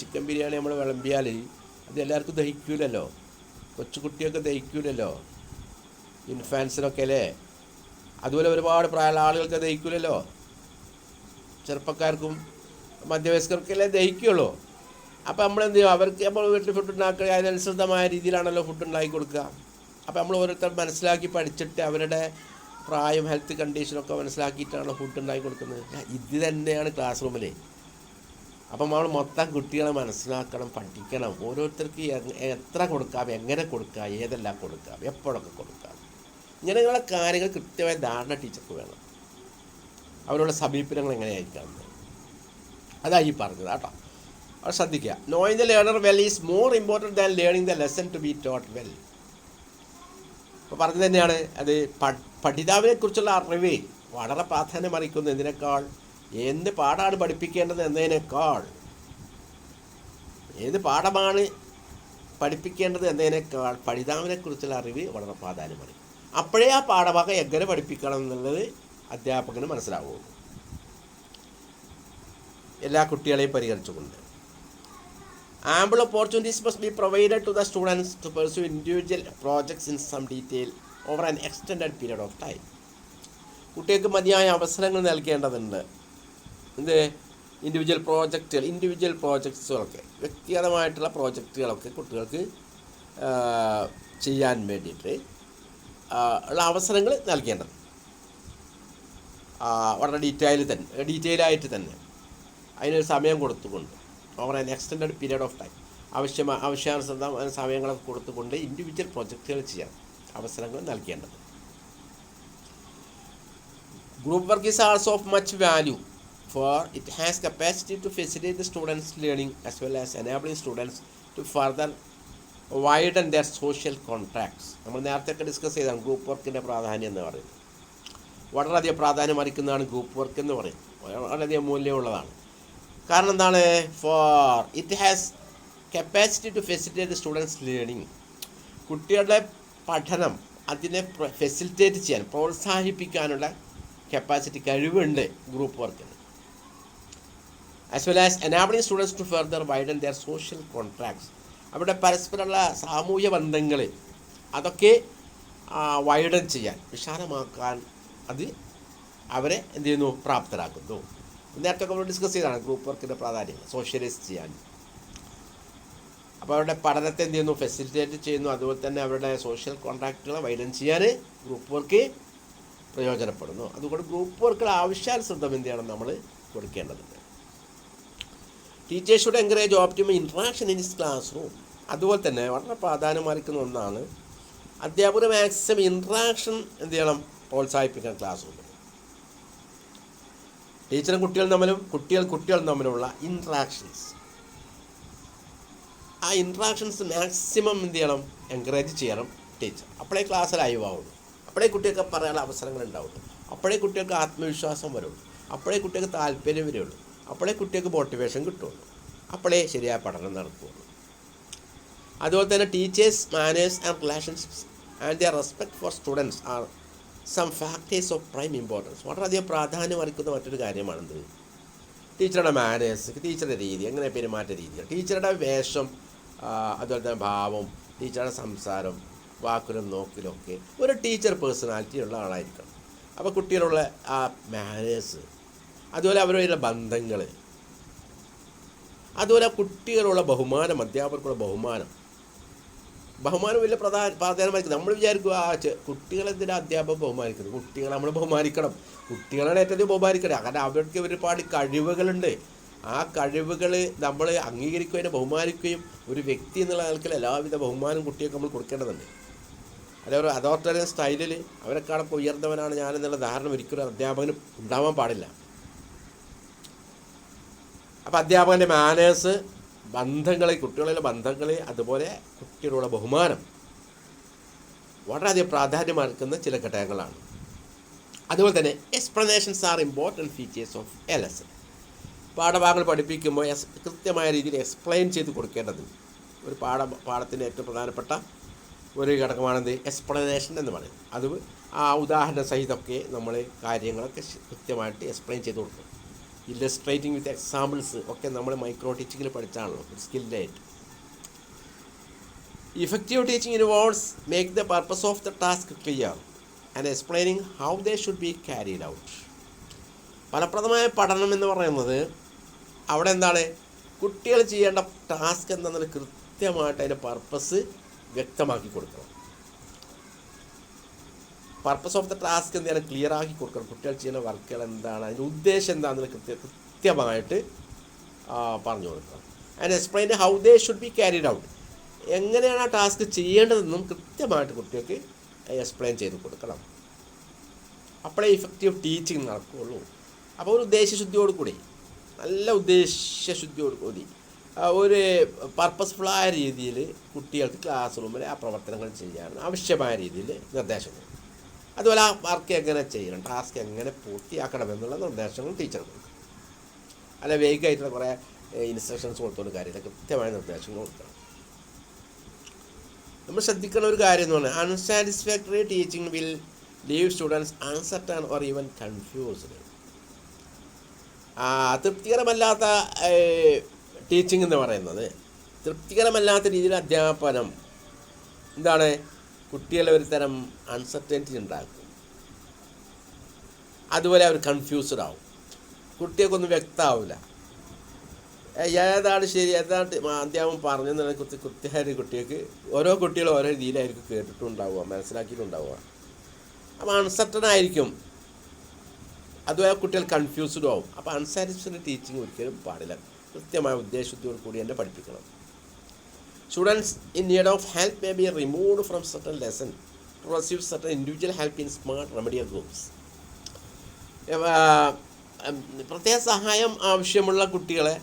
ചിക്കൻ ബിരിയാണി നമ്മൾ വിളമ്പിയാൽ അത് എല്ലാവർക്കും ദഹിക്കൂലല്ലോ. കൊച്ചുകുട്ടിയൊക്കെ ദഹിക്കൂലല്ലോ, ഇൻഫാൻസിനൊക്കെ അല്ലേ. അതുപോലെ ഒരുപാട് പ്രായമുള്ള ആളുകൾക്ക് ദഹിക്കൂലല്ലോ. ചെറുപ്പക്കാർക്കും മധ്യവയസ്കർക്കല്ലേ ദഹിക്കുള്ളൂ. അപ്പോൾ നമ്മളെന്ത് ചെയ്യും, അവർക്ക് നമ്മൾ വീട്ടിൽ ഫുഡ് ഉണ്ടാക്കുക, അതിനനുസൃതമായ രീതിയിലാണല്ലോ ഫുഡ് ഉണ്ടാക്കി കൊടുക്കുക. അപ്പോൾ നമ്മൾ ഓരോരുത്തർ മനസ്സിലാക്കി പഠിച്ചിട്ട് അവരുടെ പ്രായം, ഹെൽത്ത് കണ്ടീഷനൊക്കെ മനസ്സിലാക്കിയിട്ടാണല്ലോ ഫുഡ് ഉണ്ടാക്കി കൊടുക്കുന്നത്. ഇത് തന്നെയാണ് ക്ലാസ് റൂമിൽ. അപ്പം നമ്മൾ മൊത്തം കുട്ടികളെ മനസ്സിലാക്കണം, പഠിക്കണം. ഓരോരുത്തർക്ക് എത്ര കൊടുക്കാം, എങ്ങനെ കൊടുക്കാം, ഏതെല്ലാം കൊടുക്കാം, എപ്പോഴൊക്കെ കൊടുക്കാം, ഇങ്ങനെയുള്ള കാര്യങ്ങൾ കൃത്യമായ ധാരണ ടീച്ചർക്ക് വേണം. അവരുടെ സമീപനങ്ങൾ എങ്ങനെയായിരിക്കണം, അതാണ് ഈ പറഞ്ഞത് കേട്ടോ. അത് ശ്രദ്ധിക്കുക. Knowing the learner well is more important than learning the lesson to be taught well. ഇപ്പോൾ പറഞ്ഞു തന്നെയാണ് അത്. പഠിതാവിനെക്കുറിച്ചുള്ള അറിവ് വളരെ പ്രാധാന്യം അറിയിക്കുന്നു. എന്തിനേക്കാൾ എന്ത് പാഠമാണ് പഠിപ്പിക്കേണ്ടത് എന്നതിനേക്കാൾ, ഏത് പാഠമാണ് പഠിപ്പിക്കേണ്ടത് എന്നതിനേക്കാൾ പഠിതാവിനെക്കുറിച്ചുള്ള അറിവ് വളരെ പ്രാധാന്യം അറിയും. അപ്പോഴേ ആ പാഠഭാഗം എങ്ങനെ പഠിപ്പിക്കണം എന്നുള്ളത് അധ്യാപകന് മനസ്സിലാവുള്ളൂ, എല്ലാ കുട്ടികളെയും പരിഗണിച്ചുകൊണ്ട്. Ample opportunities must be provided to the students to pursue individual projects in some detail over an extended period of time. കുട്ടികൾക്ക് മതിയായ അവസരങ്ങൾ നൽകേണ്ടതുണ്ട്. ഇൻഡിവിജ്വൽ പ്രോജക്ട്സുകളൊക്കെ, വ്യക്തിഗതമായിട്ടുള്ള പ്രോജക്റ്റുകളൊക്കെ കുട്ടികൾക്ക് ചെയ്യാൻ വേണ്ടിയിട്ട് ഉള്ള അവസരങ്ങൾ നൽകേണ്ടത് വളരെ ഡീറ്റെയിലായിട്ട് തന്നെ അതിനൊരു സമയം കൊടുത്തുകൊണ്ട്, over an extended period of time, ആവശ്യാനുസൃതം സമയങ്ങളൊക്കെ കൊടുത്തുകൊണ്ട് ഇൻഡിവിജ്വൽ പ്രൊജക്റ്റുകൾ ചെയ്യാൻ അവസരങ്ങൾ നൽകേണ്ടത്. Group work is also of much value for it has capacity to facilitate the students learning as well as enabling students to further widen their social contacts. നമ്മൾ നേരത്തെ discuss ചെയ്താണ് ഗ്രൂപ്പ് വർക്കിൻ്റെ പ്രാധാന്യം എന്ന് പറയുന്നത്. വളരെയധികം പ്രാധാന്യം അറിയിക്കുന്നതാണ് ഗ്രൂപ്പ് വർക്ക് എന്ന് പറയും. വളരെയധികം മൂല്യമുള്ളതാണ്. കാരണം എന്താണ്? For it has capacity to facilitate students learning. കുട്ടികളുടെ പഠനം അതിനെ ഫെസിലിറ്റേറ്റ് ചെയ്യാൻ, പ്രോത്സാഹിപ്പിക്കാനുള്ള കപ്പാസിറ്റി, കഴിവുണ്ട് ഗ്രൂപ്പ് വർക്കിന്. As well as enabling students to further widen their social contracts. അവരുടെ പരസ്പരമുള്ള സാമൂഹ്യ ബന്ധങ്ങൾ അതൊക്കെ വൈഡൻ ചെയ്യാൻ, വിശാലമാക്കാൻ അത് അവരെ എന്ത് ചെയ്യുന്നു? പ്രാപ്തരാക്കുന്നു. നേരത്തെ നമ്മൾ ഡിസ്കസ് ചെയ്തതാണ് ഗ്രൂപ്പ് വർക്കിൻ്റെ പ്രാധാന്യം, സോഷ്യലൈസ് ചെയ്യാൻ. അപ്പോൾ അവരുടെ പഠനത്തെ എന്ത് ചെയ്യുന്നു? ഫെസിലിറ്റേറ്റ് ചെയ്യുന്നു. അതുപോലെ തന്നെ അവരുടെ സോഷ്യൽ കോൺടാക്റ്റുകളെ വൈഡൻ ചെയ്യാൻ ഗ്രൂപ്പ് വർക്ക് പ്രയോജനപ്പെടുന്നു. അതുകൊണ്ട് ഗ്രൂപ്പ് വർക്കുകൾ ആവശ്യാനുസൃതം എന്ത് ചെയ്യണം? നമ്മൾ കൊടുക്കേണ്ടതുണ്ട്. Teachers should encourage optimum interaction in his class room. അതുപോലെ തന്നെ വളരെ പ്രാധാന്യമറിക്കുന്ന ഒന്നാണ് അധ്യാപകർ മാക്സിമം ഇൻട്രാക്ഷൻ എന്ത് ചെയ്യണം? പ്രോത്സാഹിപ്പിക്കണം ക്ലാസ് റൂമിൽ. ടീച്ചറും കുട്ടികളും തമ്മിലും കുട്ടികളും തമ്മിലുള്ള ഇൻട്രാക്ഷൻസ് ആ ഇൻട്രാക്ഷൻസ് മാക്സിമം എന്ത് ചെയ്യണം, എൻകറേജ് ചെയ്യണം ടീച്ചർ. അപ്പോഴേ ക്ലാസ് ലൈവ് ആവുള്ളൂ, അപ്പോഴേ കുട്ടികൾക്ക് പറയാനുള്ള അവസരങ്ങൾ ഉണ്ടാവുള്ളൂ, അപ്പോഴേ കുട്ടികൾക്ക് ആത്മവിശ്വാസം വരുള്ളൂ, അപ്പോഴേ കുട്ടികൾക്ക് താല്പര്യം വരുള്ളൂ, അപ്പോഴേ കുട്ടികൾക്ക് മോട്ടിവേഷൻ കിട്ടുള്ളൂ, അപ്പോഴേ ശരിയായ പഠനം നടക്കുകയുള്ളൂ. അതുപോലെ തന്നെ teachers, manners and relationships and their respect for students are some factors of prime importance. വളരെയധികം പ്രാധാന്യം അർഹിക്കുന്ന മറ്റൊരു കാര്യമാണെന്ത്, ടീച്ചറുടെ മാനേഴ്സ്, ടീച്ചറുടെ രീതി, എങ്ങനെ പെരുമാറ്റ രീതികൾ, ടീച്ചറുടെ വേഷം, അതുപോലെ തന്നെ ഭാവം, ടീച്ചറുടെ സംസാരം, വാക്കിലും നോക്കിലൊക്കെ ഒരു ടീച്ചർ പേഴ്സണാലിറ്റി ഉള്ള ആളായിരിക്കണം. അപ്പോൾ കുട്ടികളുള്ള ആ മാനേഴ്സ്, അതുപോലെ അവരുടെ ബന്ധങ്ങൾ, അതുപോലെ കുട്ടികളുള്ള ബഹുമാനം, അധ്യാപകർക്കുള്ള ബഹുമാനം വലിയ പ്രാധാന്യമായിരിക്കും. നമ്മൾ വിചാരിക്കുക കുട്ടികളെന്തിനാ അധ്യാപകൻ ബഹുമാനിക്കുന്നത്, കുട്ടികളെ നമ്മൾ ബഹുമാനിക്കണം, കുട്ടികളാണ് ഏറ്റവും ബഹുമാനിക്കണം. കാരണം അവർക്ക് ഒരുപാട് കഴിവുകളുണ്ട്. ആ കഴിവുകൾ നമ്മൾ അംഗീകരിക്കുകയും ബഹുമാനിക്കുകയും ഒരു വ്യക്തി എന്നുള്ള ആൾക്കാർ എല്ലാവിധ ബഹുമാനം കുട്ടികൾക്ക് നമ്മൾ കൊടുക്കേണ്ടതുണ്ട്. അതേപോലെ അതോറിറ്റേറിയൻ സ്റ്റൈലിൽ അവരെക്കാളൊക്കെ ഉയർന്നവനാണ് ഞാനെന്നുള്ള ധാരണ ഒരിക്കലും അധ്യാപകന് ഉണ്ടാവാൻ പാടില്ല. അപ്പോൾ അധ്യാപകൻ്റെ മാനേഴ്സ്, ബന്ധങ്ങൾ, കുട്ടികളുടെ ബന്ധങ്ങൾ, അതുപോലെ കുട്ടികളുടെ ബഹുമാനം വളരെയധികം പ്രാധാന്യമർക്കുന്ന ചില ഘടകങ്ങളാണ്. അതുപോലെ തന്നെ explanations are important features of a lesson. പാഠഭാഗങ്ങൾ പഠിപ്പിക്കുമ്പോൾ കൃത്യമായ രീതിയിൽ എക്സ്പ്ലെയിൻ ചെയ്ത് കൊടുക്കേണ്ടതുണ്ട്. ഒരു പാഠത്തിൻ്റെ ഏറ്റവും പ്രധാനപ്പെട്ട ഒരു ഘടകമാണെന്ത്, എക്സ്പ്ലനേഷൻ എന്ന് പറയും. അത് ആ ഉദാഹരണ സഹിതമൊക്കെ നമ്മൾ കാര്യങ്ങളൊക്കെ കൃത്യമായിട്ട് എക്സ്പ്ലെയിൻ ചെയ്ത് കൊടുക്കും. ഇല്ലസ്ട്രേറ്റിംഗ് വിത്ത് എക്സാമ്പിൾസ് ഒക്കെ നമ്മൾ മൈക്രോ ടീച്ചിങ്ങിൽ പഠിച്ചാണല്ലോ, ഒരു സ്കില്ലായിട്ട്. Effective teaching involves make the purpose of the task clear and explaining how they should be carried out. ഫലപ്രദമായ പഠനം എന്ന് പറയുന്നത് അവിടെ എന്താണ്, കുട്ടികൾ ചെയ്യേണ്ട ടാസ്ക് എന്താണെന്ന് കൃത്യമായിട്ട് അതിൻ്റെ പർപ്പസ് വ്യക്തമാക്കി കൊടുക്കണം. പർപ്പസ് ഓഫ് ദ ടാസ്ക് എന്താണ്, ക്ലിയർ ആക്കി കൊടുക്കണം. കുട്ടികൾ ചെയ്യുന്ന വർക്കുകൾ എന്താണ്, അതിൻ്റെ ഉദ്ദേശം എന്താണെന്ന് കൃത്യമായിട്ട് പറഞ്ഞു കൊടുക്കണം. And explain how they should be carried out. എങ്ങനെയാണ് ആ ടാസ്ക് ചെയ്യേണ്ടതെന്നും കൃത്യമായിട്ട് കുട്ടികൾക്ക് എക്സ്പ്ലെയിൻ ചെയ്ത് കൊടുക്കണം. അപ്പോഴേ ഇഫക്റ്റീവ് ടീച്ചിങ് നടക്കുകയുള്ളൂ. അപ്പോൾ ഒരു ഉദ്ദേശശുദ്ധിയോട് കൂടി, നല്ല ഉദ്ദേശശുദ്ധിയോട് കൂടി ഒരു പർപ്പസ്ഫുള്ളായ രീതിയിൽ കുട്ടികൾക്ക് ക്ലാസ് റൂമിൽ ആ പ്രവർത്തനങ്ങൾ ചെയ്യാൻ ആവശ്യമായ രീതിയിൽ നിർദ്ദേശങ്ങൾ, അതുപോലെ ആ വർക്ക് എങ്ങനെ ചെയ്യണം, ടാസ്ക് എങ്ങനെ പൂർത്തിയാക്കണം എന്നുള്ള നിർദ്ദേശങ്ങൾ ടീച്ചർ കൊടുക്കും. അല്ല വേഗമായിട്ടുള്ള കുറേ ഇൻസ്ട്രക്ഷൻസ് കൊടുത്തോണ്ട് കാര്യമില്ല, കൃത്യമായ നിർദ്ദേശങ്ങൾ കൊടുക്കണം. നമ്മൾ ശ്രദ്ധിക്കുന്ന ഒരു കാര്യം എന്ന് പറഞ്ഞാൽ unsatisfactory teaching will leave students uncertain or even confused. തൃപ്തികരമല്ലാത്ത ടീച്ചിങ് എന്ന് പറയുന്നത്, തൃപ്തികരമല്ലാത്ത രീതിയിൽ അധ്യാപനം എന്താണ്, കുട്ടികളെ ഒരു തരം അൺസർട്ടനിറ്റി ഉണ്ടാക്കും. അതുപോലെ അവർ കൺഫ്യൂസ്ഡ് ആവും, കുട്ടികൾക്കൊന്നും വ്യക്തമാവില്ല ഏതാണ് ശരി, ഏതാണ് അധ്യാപകൻ പറഞ്ഞതിനെ കുറിച്ച് കൃത്യമായിട്ട് കുട്ടികൾക്ക് ഓരോ കുട്ടികളും ഓരോ രീതിയിലായിരിക്കും കേട്ടിട്ടുണ്ടാവുക, മനസ്സിലാക്കിയിട്ടുണ്ടാവുക. അപ്പോൾ അൺസർട്ടൺ ആയിരിക്കും, അതുപോലെ കുട്ടികൾ കൺഫ്യൂസ്ഡ് ആവും. അപ്പോൾ അൺസാറ്റിസ്ഫൈഡ് ടീച്ചിങ് ഒരിക്കലും പാടില്ല. കൃത്യമായ ഉദ്ദേശത്തോടു കൂടി തന്നെ പഠിപ്പിക്കണം. Students in need of help may be removed from certain lesson to receive certain individual help in smart remedial groups. പ്രത്യേക സഹായം ആവശ്യമുള്ള കുട്ടികളെ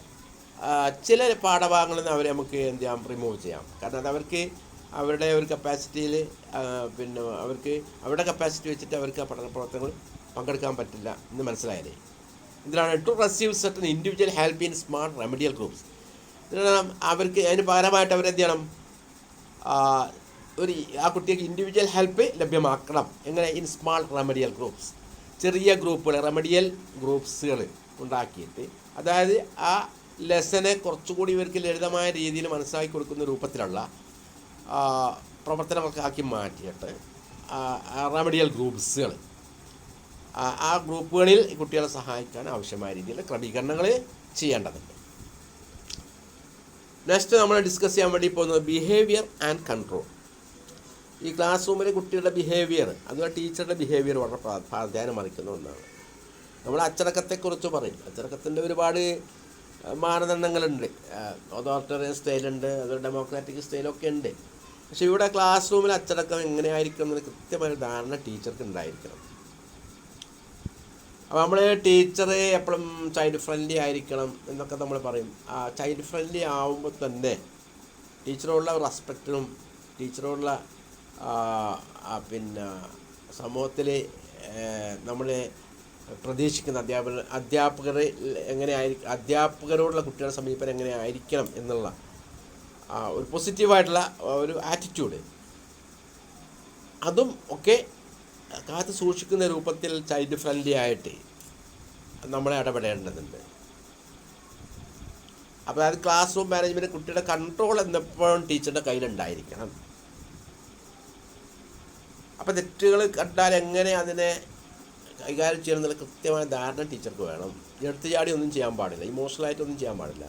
ചില പാഠഭാഗങ്ങളിൽ നിന്ന് അവരെ നമുക്ക് എന്ത് ചെയ്യാം, റിമൂവ് ചെയ്യാം. കാരണം അത് അവർക്ക് അവരുടെ ഒരു കപ്പാസിറ്റിയിൽ പിന്നെ അവർക്ക് അവരുടെ കപ്പാസിറ്റി വെച്ചിട്ട് അവർക്ക് ആ പഠന പ്രവർത്തനങ്ങൾ പങ്കെടുക്കാൻ പറ്റില്ല എന്ന് മനസ്സിലായാലേ. ഇതിനാണ് to receive certain individual help in smart remedial groups. ഇതിനാണ് അവർക്ക് അതിന് പകരമായിട്ട് അവരെന്ത് ചെയ്യണം, ആ കുട്ടിക്ക് ഇൻഡിവിജ്വൽ ഹെൽപ്പ് ലഭ്യമാക്കണം. എങ്ങനെ, ഇൻ സ്മാർട്ട് റെമഡിയൽ ഗ്രൂപ്പ്സ്, ചെറിയ ഗ്രൂപ്പുകൾ, റെമഡിയൽ ഗ്രൂപ്പ്സുകൾ ഉണ്ടാക്കിയിട്ട്, അതായത് ആ ലെസനെ കുറച്ചുകൂടി ഇവർക്ക് ലളിതമായ രീതിയിൽ മനസ്സിലാക്കി കൊടുക്കുന്ന രൂപത്തിലുള്ള പ്രവർത്തനങ്ങളാക്കി മാറ്റിയിട്ട് റെമഡിയൽ ഗ്രൂപ്പ്സുകൾ, ആ ഗ്രൂപ്പുകളിൽ കുട്ടികളെ സഹായിക്കാൻ ആവശ്യമായ രീതിയിൽ ക്രമീകരണങ്ങൾ ചെയ്യേണ്ടതുണ്ട്. നെക്സ്റ്റ് നമ്മൾ ഡിസ്കസ് ചെയ്യാൻ വേണ്ടി പോകുന്നത് ബിഹേവിയർ ആൻഡ് കൺട്രോൾ. ഈ ക്ലാസ് റൂമിലെ കുട്ടികളുടെ ബിഹേവിയർ, അതുപോലെ ടീച്ചറുടെ ബിഹേവിയർ വളരെ പ്രാധാന്യം അറിയിക്കുന്ന ഒന്നാണ്. നമ്മൾ അച്ചടക്കത്തെക്കുറിച്ച് പറയും. അച്ചടക്കത്തിൻ്റെ ഒരുപാട് മാനദണ്ഡങ്ങളുണ്ട്. അതോറിറ്റേറിയൻ സ്റ്റൈലുണ്ട്, അതുപോലെ ഡെമോക്രാറ്റിക് സ്റ്റൈലൊക്കെ ഉണ്ട്. പക്ഷേ ഇവിടെ ക്ലാസ് റൂമിൽ അച്ചടക്കം എങ്ങനെയായിരിക്കും എന്നൊരു കൃത്യമായ ധാരണ ടീച്ചർക്ക് ഉണ്ടായിരിക്കണം. അപ്പോൾ നമ്മൾ ടീച്ചർ എപ്പോഴും ചൈൽഡ് ഫ്രണ്ട്ലി ആയിരിക്കണം എന്നൊക്കെ നമ്മൾ പറയും. ആ ചൈൽഡ് ഫ്രണ്ട്ലി ആവുമ്പോൾ തന്നെ ടീച്ചറോടുള്ള റെസ്പെക്റ്റും ടീച്ചറോടുള്ള പിന്നെ സമൂഹത്തിൽ നമ്മൾ പ്രതീക്ഷിക്കുന്ന അധ്യാപകർ അധ്യാപകരോടുള്ള കുട്ടികളുടെ സമീപനം എങ്ങനെ ആയിരിക്കണം എന്നുള്ള ഒരു പോസിറ്റീവായിട്ടുള്ള ഒരു ആറ്റിറ്റ്യൂഡ്, അതും ഒക്കെ കാത്തു സൂക്ഷിക്കുന്ന രൂപത്തിൽ ചൈൽഡ് ഫ്രണ്ട്ലി ആയിട്ട് നമ്മളെ ഇടപെടേണ്ടതുണ്ട്. അപ്പോൾ അത് ക്ലാസ് റൂം മാനേജ്മെൻറ്റ് കുട്ടിയുടെ കൺട്രോൾ എന്നെപ്പോഴും ടീച്ചറുടെ കയ്യിലുണ്ടായിരിക്കണം. അപ്പോൾ തെറ്റുകൾ കണ്ടാൽ എങ്ങനെ അതിനെ കൈകാര്യം ചെയ്യണം എന്നുള്ള കൃത്യമായ ധാരണ ടീച്ചർക്ക് വേണം. എടുത്തു ചാടി ഒന്നും ചെയ്യാൻ പാടില്ല, ഇമോഷണലായിട്ടൊന്നും ചെയ്യാൻ പാടില്ല.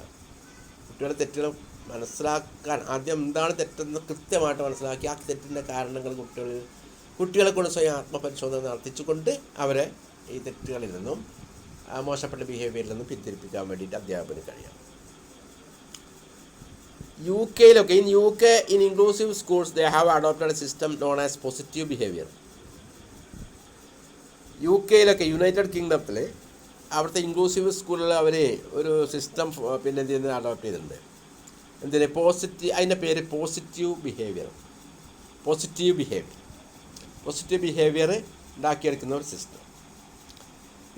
കുട്ടികളുടെ തെറ്റുകൾ മനസ്സിലാക്കാൻ ആദ്യം എന്താണ് തെറ്റെന്ന് കൃത്യമായിട്ട് മനസ്സിലാക്കി ആ തെറ്റിൻ്റെ കാരണങ്ങൾ കുട്ടികളെ കൊണ്ട് സ്വയം ആത്മപരിശോധന നടത്തിച്ചുകൊണ്ട് അവരെ ഈ തെറ്റുകളിൽ നിന്നും മോശപ്പെട്ട ബിഹേവിയറിൽ നിന്നും പിന്തിരിപ്പിക്കാൻ വേണ്ടിയിട്ട് അധ്യാപകന് കഴിയണം. UK in inclusive schools they have adopted a system known as positive behavior. UK united കിങ്ഡത്തിൽ അവിടുത്തെ ഇൻക്ലൂസീവ് സ്കൂളിൽ അവർ ഒരു സിസ്റ്റം പിന്നെ എന്ത് ചെയ്യുന്നത് അഡോപ്റ്റ് ചെയ്തിട്ടുണ്ട്. എന്തിന്? അതിൻ്റെ പേര് പോസിറ്റീവ് ബിഹേവിയർ ഉണ്ടാക്കിയെടുക്കുന്ന ഒരു സിസ്റ്റം.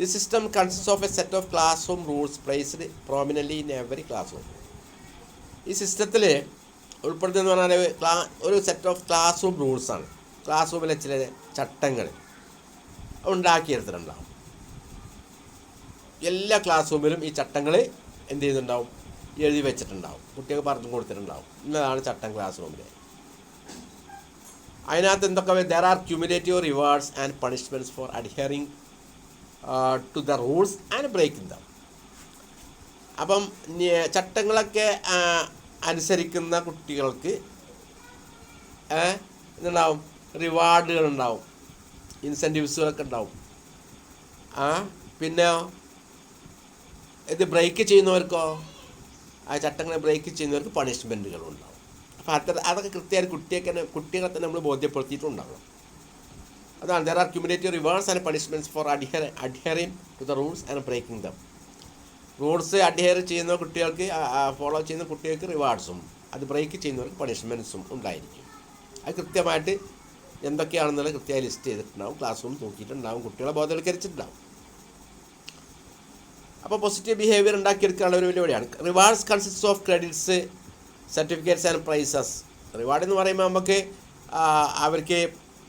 ഈ system consist of a set of classroom rules placed prominently in every classroom. ഈ സിസ്റ്റത്തിൽ ഉൾപ്പെടുത്തുന്നതെന്ന് പറഞ്ഞാൽ ഒരു സെറ്റ് ഓഫ് ക്ലാസ് റൂം റൂൾസാണ്. ക്ലാസ് റൂമിലെ ചില ചട്ടങ്ങൾ ഉണ്ടാക്കിയെടുത്തിട്ടുണ്ടാവും. എല്ലാ ക്ലാസ് റൂമിലും ഈ ചട്ടങ്ങൾ എന്ത് ചെയ്യുന്നുണ്ടാവും? എഴുതി വെച്ചിട്ടുണ്ടാവും, കുട്ടികൾക്ക് പറഞ്ഞു കൊടുത്തിട്ടുണ്ടാവും. ഇന്നതാണ് ചട്ടം ക്ലാസ് റൂമിൽ. അതിനകത്ത് എന്തൊക്കെ? There are cumulative rewards and punishments for adhering to the rules and breaking them. അപ്പം ചട്ടങ്ങളൊക്കെ അനുസരിക്കുന്ന കുട്ടികൾക്ക് എന്തുണ്ടാവും? റിവാർഡുകളുണ്ടാവും, ഇൻസെൻറ്റീവ്സുകളൊക്കെ ഉണ്ടാവും. പിന്നെ ഇത് ബ്രേക്ക് ചെയ്യുന്നവർക്കോ, ആ ചട്ടങ്ങളെ ബ്രേക്ക് ചെയ്യുന്നവർക്ക് പണിഷ്മെൻറ്റുകളും ഉണ്ടാവും. അപ്പോൾ അതൊക്കെ കൃത്യമായിട്ട് കുട്ടികളെ തന്നെ നമ്മൾ ബോധ്യപ്പെടുത്തിയിട്ടുണ്ടാകണം. അതാണ് there are cumulative rewards and punishments for adhering to the rules and breaking them. Rules adhere ചെയ്യുന്ന കുട്ടികൾക്ക്, ഫോളോ ചെയ്യുന്ന കുട്ടികൾക്ക് റിവാർഡ്സും, അത് ബ്രേക്ക് ചെയ്യുന്നവർക്ക് പണിഷ്മെൻറ്റ്സും ഉണ്ടായിരിക്കും. അത് കൃത്യമായിട്ട് എന്തൊക്കെയാണെന്നുള്ള കൃത്യമായി ലിസ്റ്റ് ചെയ്തിട്ടുണ്ടാവും, ക്ലാസ് റൂം നോക്കിയിട്ടുണ്ടാവും, കുട്ടികളെ ബോധവൽക്കരിച്ചിട്ടുണ്ടാവും. അപ്പോൾ പോസിറ്റീവ് ബിഹേവിയർ ഉണ്ടാക്കിയെടുക്കാനുള്ള ഒരു പരിപാടിയാണ്. Rewards consist of credits, certificates and prizes. Reward എന്ന് പറയുമ്പോൾ നമുക്ക് അവർക്ക്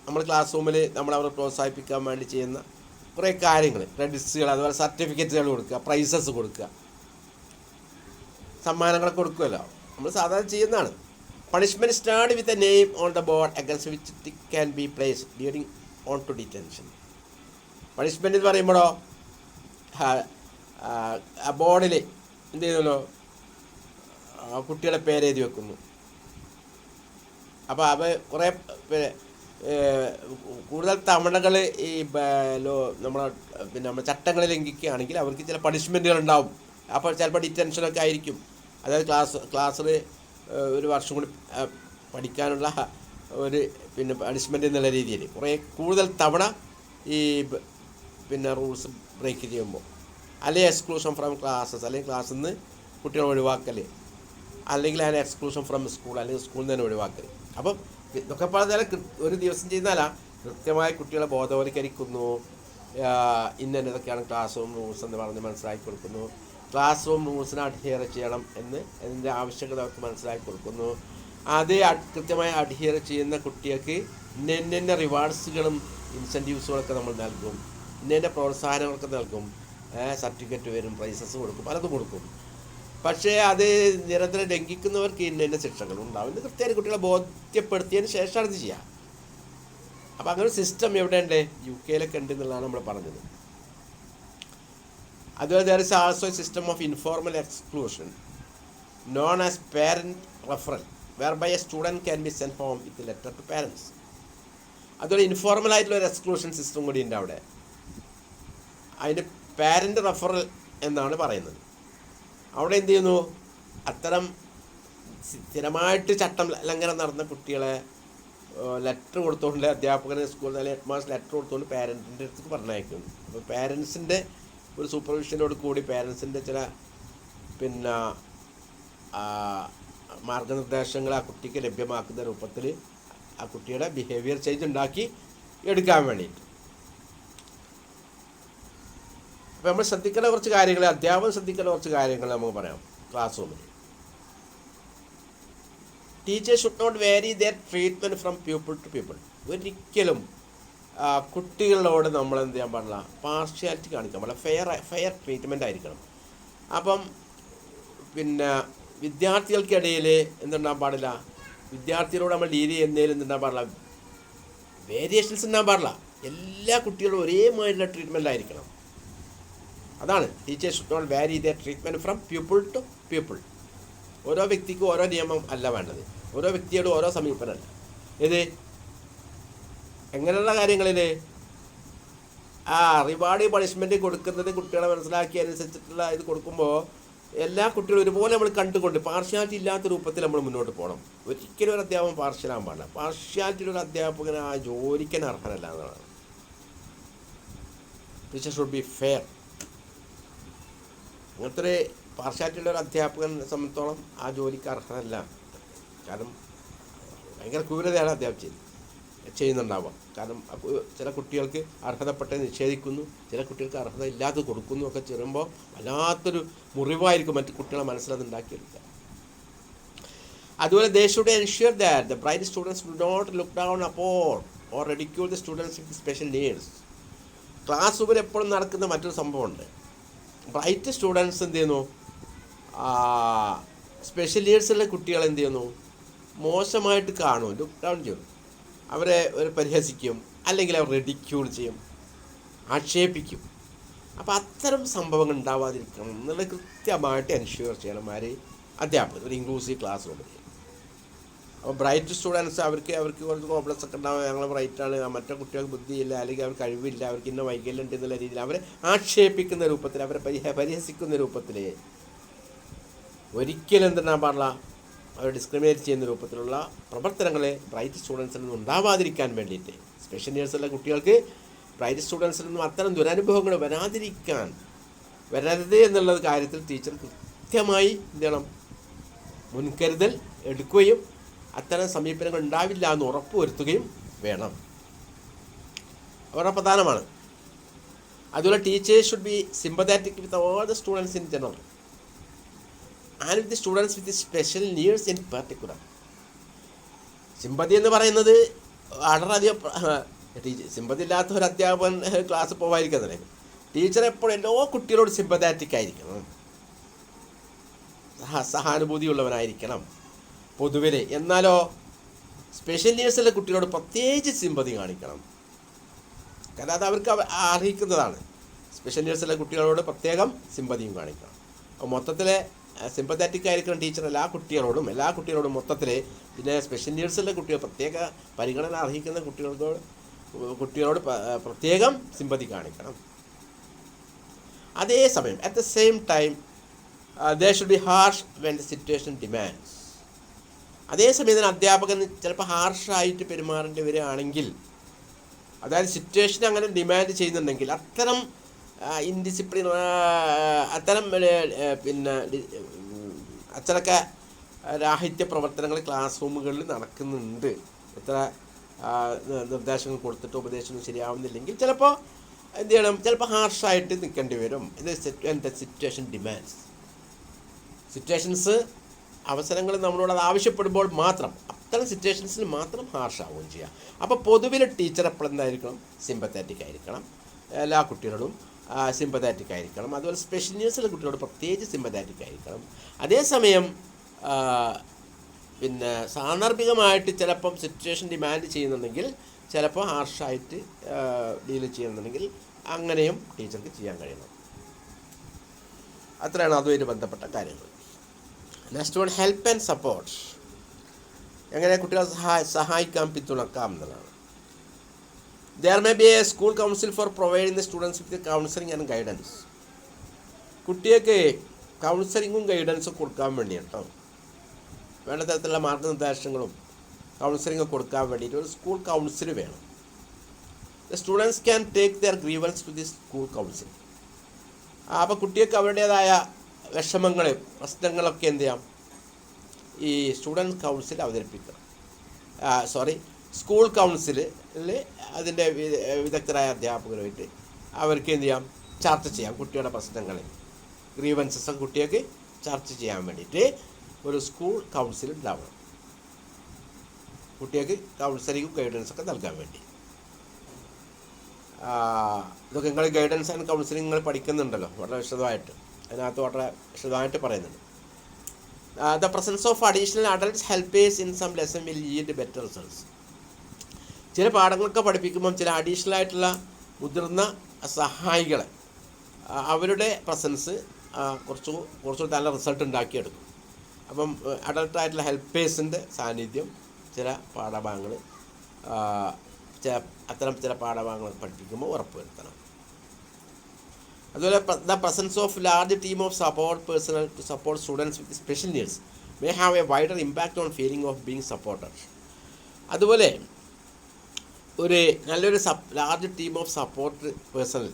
നമ്മൾ ക്ലാസ് റൂമിൽ അവരെ പ്രോത്സാഹിപ്പിക്കാൻ വേണ്ടി ചെയ്യുന്ന കുറേ കാര്യങ്ങൾ, ക്രെഡിറ്റ്സുകൾ, അതുപോലെ സർട്ടിഫിക്കറ്റുകൾ കൊടുക്കുക, പ്രൈസസ് കൊടുക്കുക, സമ്മാനങ്ങളൊക്കെ കൊടുക്കുമല്ലോ, നമ്മൾ സാധാരണ ചെയ്യുന്നതാണ്. Punishment start with a name on the board against which it can be placed during on to detention. Punishment എന്ന് പറയുമ്പോഴോ ബോർഡിൽ എന്ത് ചെയ്യുന്നല്ലോ, കുട്ടികളെ പേരെഴുതി വെക്കുന്നു. അപ്പോൾ അവ കുറേ കൂടുതൽ തവണകൾ ഈ നമ്മുടെ ചട്ടങ്ങൾ ലംഘിക്കുകയാണെങ്കിൽ അവർക്ക് ചില പണിഷ്മെൻറ്റുകൾ ഉണ്ടാവും. അപ്പോൾ ചിലപ്പോൾ ഡിറ്റൻഷനൊക്കെ ആയിരിക്കും. അതായത് ക്ലാസ്സിൽ ഒരു വർഷം കൂടി പഠിക്കാനുള്ള ഒരു പണിഷ്മെൻ്റ് എന്നുള്ള രീതിയിൽ കുറേ കൂടുതൽ തവണ ഈ റൂൾസ് ബ്രേക്ക് ചെയ്യുമ്പോൾ, അല്ലെങ്കിൽ എക്സ്ക്ലൂഷൻ ഫ്രം ക്ലാസ്സസ്, അല്ലെങ്കിൽ ക്ലാസ്സിൽ നിന്ന് കുട്ടികളെ ഒഴിവാക്കൽ, അല്ലെങ്കിൽ അതിന് എക്സ്ക്ലൂഷൻ ഫ്രം സ്കൂൾ, അല്ലെങ്കിൽ സ്കൂളിൽ നിന്ന് തന്നെ ഒഴിവാക്കൽ. അപ്പം ഇതൊക്കെ പറഞ്ഞാൽ ഒരു ദിവസം ചെയ്യുന്നാല കൃത്യമായി കുട്ടികളെ ബോധവൽക്കരിക്കുന്നു. ഇന്നതൊക്കെയാണ് ക്ലാസ് റൂം റൂൾസ് എന്ന് പറഞ്ഞ് മനസ്സിലാക്കി കൊടുക്കുന്നു. ക്ലാസ് റൂം റൂൾസിനെ അഡ്ഹിയർ ചെയ്യണം എന്ന് അതിൻ്റെ ആവശ്യകത അവർക്ക് മനസ്സിലാക്കി കൊടുക്കുന്നു. അത് കൃത്യമായി അഡ്ഹിയർ ചെയ്യുന്ന കുട്ടികൾക്ക് ഇന്ന റിവാർഡ്സുകളും ഇൻസെൻറ്റീവ്സുകളൊക്കെ നമ്മൾ നൽകും, ഇന്ന പ്രോത്സാഹനങ്ങളൊക്കെ നൽകും, സർട്ടിഫിക്കറ്റ് വരും, പ്രൈസസ് കൊടുക്കും, പലതും കൊടുക്കും. പക്ഷേ അത് നിരന്തരം ലംഘിക്കുന്നവർക്ക് ഇന്ന ശിക്ഷകളും ഉണ്ടാവും. ഇത് കൃത്യമായി കുട്ടികളെ ബോധ്യപ്പെടുത്തിയതിന് ശേഷമാണ് ഇത് ചെയ്യുക. അപ്പോൾ അങ്ങനെ ഒരു സിസ്റ്റം എവിടെയുണ്ട്? UK ഉണ്ട് എന്നുള്ളതാണ് നമ്മൾ പറഞ്ഞത്. അതുപോലെ there is also a system of informal exclusion known as parent referral, whereby a student can be sent home with a letter to parents. അതുപോലെ ഇൻഫോർമൽ ആയിട്ടുള്ള ഒരു എക്സ്ക്ലൂഷൻ സിസ്റ്റം കൂടി ഉണ്ട് അവിടെ. അതിന് പാരൻ്റ് റെഫറൽ എന്നാണ് പറയുന്നത്. അവിടെ എന്ത് ചെയ്യുന്നു? അത്തരം സ്ഥിരമായിട്ട് ചട്ടം ലംഘനം നടന്ന കുട്ടികളെ ലെറ്റർ കൊടുത്തുകൊണ്ട് അധ്യാപകന് സ്കൂളിൽ അല്ലെങ്കിൽ ഹെഡ് മാസ്റ്റർ ലെറ്റർ കൊടുത്തുകൊണ്ട് പാരൻറ്റിൻ്റെ അടുത്ത് പറഞ്ഞയക്കുന്നു. അപ്പോൾ പാരൻസിൻ്റെ ഒരു സൂപ്പർവിഷനോട് കൂടി പാരൻസിൻ്റെ ചില മാർഗനിർദ്ദേശങ്ങൾ ആ കുട്ടിക്ക് ലഭ്യമാക്കുന്ന രൂപത്തിൽ ആ കുട്ടിയുടെ ബിഹേവിയർ ചേഞ്ച് ഉണ്ടാക്കി എടുക്കാൻ വേണ്ടിയിട്ട്. അപ്പോൾ നമ്മൾ ശ്രദ്ധിക്കേണ്ട കുറച്ച് കാര്യങ്ങൾ, അധ്യാപകൻ ശ്രദ്ധിക്കേണ്ട കുറച്ച് കാര്യങ്ങൾ നമുക്ക് പറയാം. ക്ലാസ് റൂമിൽ teachers should not vary their treatment from people to people. ഒരിക്കലും കുട്ടികളോട് നമ്മൾ എന്ത് ചെയ്യാൻ പാടില്ല, പാർഷ്യാലിറ്റി കാണിക്കാൻ പാടില്ല. ഫെയർ ട്രീറ്റ്മെൻ്റ് ആയിരിക്കണം. അപ്പം പിന്നെ വിദ്യാർത്ഥികൾക്കിടയിൽ എന്തുണ്ടാകാൻ പാടില്ല, വിദ്യാർത്ഥികളോട് നമ്മൾ ഡീൽ ചെയ്യുന്നതിൽ എന്തുണ്ടാകാൻ പാടില്ല, വേരിയേഷൻസ് ഉണ്ടാകാൻ പാടില്ല. എല്ലാ കുട്ടികളും ഒരേമാതിരിയുള്ള ട്രീറ്റ്മെൻ്റ് ആയിരിക്കണം. അതാണ് teachers should not vary their treatment from people to people. ഓരോ വ്യക്തിക്കും ഓരോ നിയമം അല്ല വേണ്ടത്, ഓരോ വ്യക്തിയോട് ഓരോ സമീപനമല്ല. ഇത് എങ്ങനെയുള്ള കാര്യങ്ങളിൽ റിവാർഡ് പണിഷ്മെൻറ്റ് കൊടുക്കുന്നത് കുട്ടികളെ മനസ്സിലാക്കി അനുസരിച്ചിട്ടുള്ള ഇത് കൊടുക്കുമ്പോൾ എല്ലാ കുട്ടികളും ഒരുപോലെ നമ്മൾ കണ്ടുകൊണ്ട് പാർഷ്യാലിറ്റി ഇല്ലാത്ത രൂപത്തിൽ നമ്മൾ മുന്നോട്ട് പോകണം. ഒരിക്കലും ഒരു അധ്യാപകൻ പാർഷ്യലാകാൻ പാടില്ല. പാർഷ്യാലിറ്റിയിലൊരു അധ്യാപകൻ ആ ജോലിക്കാൻ അർഹനല്ല എന്നതാണ്. Teacher should be fair. അങ്ങനത്തെ ഒരു പാർഷ്യാലിറ്റിയുള്ള ഒരു അധ്യാപകനെ സംബന്ധിച്ചോളം ആ ജോലിക്ക് അർഹനല്ല. കാരണം ഭയങ്കര ക്രൂരതയാണ് അധ്യാപകൻ ചെയ്യുന്നുണ്ടാവുക. കാരണം ചില കുട്ടികൾക്ക് അർഹതപ്പെട്ട നിഷേധിക്കുന്നു, ചില കുട്ടികൾക്ക് അർഹത ഇല്ലാതെ കൊടുക്കുന്നു ഒക്കെ ചെയ്യുമ്പോൾ വല്ലാത്തൊരു മുറിവായിരിക്കും മറ്റു കുട്ടികളെ മനസ്സിലത് ഉണ്ടാക്കിയെടുക്കുക. അതുപോലെ they should ensure that the bright students do not look down upon or ridicule the students with special needs. Class റൂമിൽ എപ്പോഴും നടക്കുന്ന മറ്റൊരു സംഭവമുണ്ട്. ബ്രൈറ്റ് സ്റ്റുഡൻസ് എന്ത് ചെയ്യുന്നു, സ്പെഷ്യൽ നീഡ്സുള്ള കുട്ടികൾ എന്ത് ചെയ്യുന്നു, മോശമായിട്ട് കാണും, ലുക്ക് ഡൗൺ ചെയ്യും, അവരെ പരിഹസിക്കും, അല്ലെങ്കിൽ അവർ റെഡിക്യൂൾ ചെയ്യും, ആക്ഷേപിക്കും. അപ്പോൾ അത്തരം സംഭവങ്ങൾ ഉണ്ടാവാതിരിക്കണം എന്നുള്ളത് കൃത്യമായിട്ട് എൻഷ്യൂർ ചെയ്യണം അധ്യാപകർ ഒരു ഇൻക്ലൂസീവ് ക്ലാസ് റൂമിൽ. അപ്പോൾ ബ്രൈറ്റ് സ്റ്റുഡൻസ് അവർക്ക് കുറച്ച് കോംപ്ലക്സ് ഒക്കെ ഉണ്ടാവും, ഞങ്ങൾ ബ്രൈറ്റാണ്, മറ്റേ കുട്ടികൾക്ക് ബുദ്ധിയില്ല, അല്ലെങ്കിൽ അവർക്ക് കഴിവില്ല, അവർക്ക് ഇന്ന വൈകല്യം ഉണ്ട് എന്നുള്ള രീതിയിൽ അവരെ ആക്ഷേപിക്കുന്ന രൂപത്തിൽ, അവരെ പരിഹസിക്കുന്ന രൂപത്തിൽ, ഒരിക്കലും എന്തിനാൻ പാടില്ല, അവർ ഡിസ്ക്രിമിനേറ്റ് ചെയ്യുന്ന രൂപത്തിലുള്ള പ്രവർത്തനങ്ങൾ ബ്രൈറ്റ് സ്റ്റുഡൻസിൽ നിന്നും ഉണ്ടാവാതിരിക്കാൻ വേണ്ടിയിട്ട്, സ്പെഷ്യൽ നീഡ്സുള്ള കുട്ടികൾക്ക് ബ്രൈറ്റ് സ്റ്റുഡൻസിൽ നിന്നും അത്തരം ദുരനുഭവങ്ങൾ വരരുത് എന്നുള്ള കാര്യത്തിൽ ടീച്ചർ കൃത്യമായി എന്ത് ചെയ്യണം, മുൻകരുതൽ എടുക്കുകയും അത്തരം സമീപനങ്ങൾ ഉണ്ടാവില്ല എന്ന് ഉറപ്പുവരുത്തുകയും വേണം. വളരെ പ്രധാനമാണ്. അതുപോലെ teachers should be sympathetic with all the students in general and with the students with special needs in particular. Sympathy എന്ന് പറയുന്നത് വളരെയധികം സിമ്പതി ഇല്ലാത്ത ഒരു അധ്യാപകൻ ക്ലാസ് പോകാതിരിക്കുന്നതല്ലേ. ടീച്ചർ എപ്പോഴും എല്ലാ കുട്ടികളോട് സിമ്പതാറ്റിക് ആയിരിക്കണം, സഹാനുഭൂതിയുള്ളവനായിരിക്കണം പൊതുവിൽ. എന്നാലോ സ്പെഷ്യൽ നീഡ്സുള്ള കുട്ടികളോട് പ്രത്യേകിച്ച് സിമ്പതി കാണിക്കണം. കാരണം അത് അവർക്ക് അർഹിക്കുന്നതാണ്. സ്പെഷ്യൽ നീഡ്സുള്ള കുട്ടികളോട് പ്രത്യേകം സിമ്പതിയും കാണിക്കണം. അപ്പോൾ മൊത്തത്തിൽ സിമ്പത്താറ്റിക് ആയിരിക്കണം ടീച്ചർ എല്ലാ കുട്ടികളോടും മൊത്തത്തിൽ. പിന്നെ സ്പെഷ്യൽ നീഡ്സുള്ള കുട്ടികൾ പ്രത്യേക പരിഗണന അർഹിക്കുന്ന കുട്ടികളോട് പ്രത്യേകം സിമ്പതി കാണിക്കണം. അതേസമയം at the same time they should B harsh when the situation demands. അതേസമയം ഇതിന് അധ്യാപകൻ ചിലപ്പോൾ ഹാർഷായിട്ട് പെരുമാറേണ്ടി വരികയാണെങ്കിൽ, അതായത് സിറ്റുവേഷൻ അങ്ങനെ ഡിമാൻഡ് ചെയ്യുന്നുണ്ടെങ്കിൽ, അത്തരം ഇൻഡിസിപ്ലിൻ, അത്തരം പിന്നെ അച്ചടക്ക രാഹിത്യ പ്രവർത്തനങ്ങൾ ക്ലാസ് റൂമുകളിൽ നടക്കുന്നുണ്ട്, എത്ര നിർദ്ദേശങ്ങൾ കൊടുത്തിട്ട് ഉപദേശങ്ങൾ ശരിയാവുന്നില്ലെങ്കിൽ ചിലപ്പോൾ എന്ത് ചെയ്യണം, ചിലപ്പോൾ ഹാർഷായിട്ട് നിൽക്കേണ്ടി വരും. ഇത് സിറ്റുവേഷൻ ഡിമാൻഡ്സ്. സിറ്റുവേഷൻസ് അവസരങ്ങൾ നമ്മളോട് അത് ആവശ്യപ്പെടുമ്പോൾ മാത്രം, അത്തരം സിറ്റുവേഷൻസിൽ മാത്രം ഹാർഷാവുകയും ചെയ്യാം. അപ്പോൾ പൊതുവിൽ ടീച്ചർ എപ്പോഴെന്തായിരിക്കണം, സിമ്പത്താറ്റിക് ആയിരിക്കണം, എല്ലാ കുട്ടികളോടും സിമ്പത്താറ്റിക് ആയിരിക്കണം. അതുപോലെ സ്പെഷ്യൽ നീഡ്സുള്ള കുട്ടികളോട് പ്രത്യേകിച്ച് സിമ്പത്താറ്റിക് ആയിരിക്കണം. അതേസമയം പിന്നെ സാന്ദർഭികമായിട്ട് ചിലപ്പം സിറ്റുവേഷൻ ഡിമാൻഡ് ചെയ്യുന്നുണ്ടെങ്കിൽ, ചിലപ്പോൾ ഹാർഷായിട്ട് ഡീൽ ചെയ്യുന്നുണ്ടെങ്കിൽ അങ്ങനെയും ടീച്ചർക്ക് ചെയ്യാൻ കഴിയണം. അത്രയാണ് അതുമായിട്ട് ബന്ധപ്പെട്ട കാര്യങ്ങൾ. Next one, help and support. എങ്ങനെ കുട്ടികളെ സഹായിക്കാം, പിന്തുണക്കാം എന്നതാണ്. There may be A school council for providing the students with counselling and guidance. കുട്ടികൾക്ക് കൗൺസിലിങ്ങും ഗൈഡൻസും കൊടുക്കാൻ വേണ്ടി കേട്ടോ, വേണ്ട തരത്തിലുള്ള മാർഗ്ഗനിർദ്ദേശങ്ങളും കൗൺസിലിങ്ങും കൊടുക്കാൻ വേണ്ടിയിട്ട് ഒരു സ്കൂൾ കൗൺസിൽ വേണം. The students can take their grievance to the school council. അപ്പോൾ കുട്ടികൾക്ക് അവരുടേതായ വിഷമങ്ങൾ, പ്രശ്നങ്ങളൊക്കെ എന്ത് ചെയ്യാം, ഈ സ്റ്റുഡൻറ് കൗൺസിൽ അവതരിപ്പിക്കണം. സ്കൂൾ കൗൺസിലിൽ അതിൻ്റെ വിദഗ്ധരായ അധ്യാപകരുമായിട്ട് അവർക്ക് എന്ത് ചെയ്യാം, ചർച്ച ചെയ്യാം. കുട്ടികളുടെ പ്രശ്നങ്ങൾ, ഗ്രീവൻസസ് കുട്ടികൾക്ക് ചർച്ച ചെയ്യാൻ വേണ്ടിയിട്ട് ഒരു സ്കൂൾ കൗൺസിൽ ഉണ്ടാവണം. കുട്ടികൾക്ക് കൗൺസിലിങ്ങും ഗൈഡൻസൊക്കെ നൽകാൻ വേണ്ടി. ഇതൊക്കെ നിങ്ങൾ ഗൈഡൻസ് ആൻഡ് കൗൺസിലിംഗ് നിങ്ങൾ പഠിക്കുന്നുണ്ടല്ലോ വളരെ വിശദമായിട്ട്. അതിനകത്ത് വളരെ വിശദമായിട്ട് പറയുന്നുണ്ട്. The presence of additional adults helpers in some lesson will yield better results. ചില പാഠങ്ങളൊക്കെ പഠിപ്പിക്കുമ്പം ചില അഡീഷണൽ ആയിട്ടുള്ള മുതിർന്ന സഹായികളെ അവരുടെ പ്രസൻസ് കുറച്ചുകൂടി നല്ല റിസൾട്ട് ഉണ്ടാക്കിയെടുക്കും. അപ്പം അഡൾട്ടായിട്ടുള്ള ഹെൽപ്പേഴ്സിൻ്റെ സാന്നിധ്യം ചില പാഠഭാഗങ്ങൾ അത്തരം ചില പാഠഭാഗങ്ങൾ പഠിപ്പിക്കുമ്പോൾ ഉറപ്പുവരുത്തണം. അതുപോലെ the presence of large team of support personnel to support students with special needs may have a wider impact on feeling of being supported. അതുപോലെ നല്ലൊരു large team of support personnel,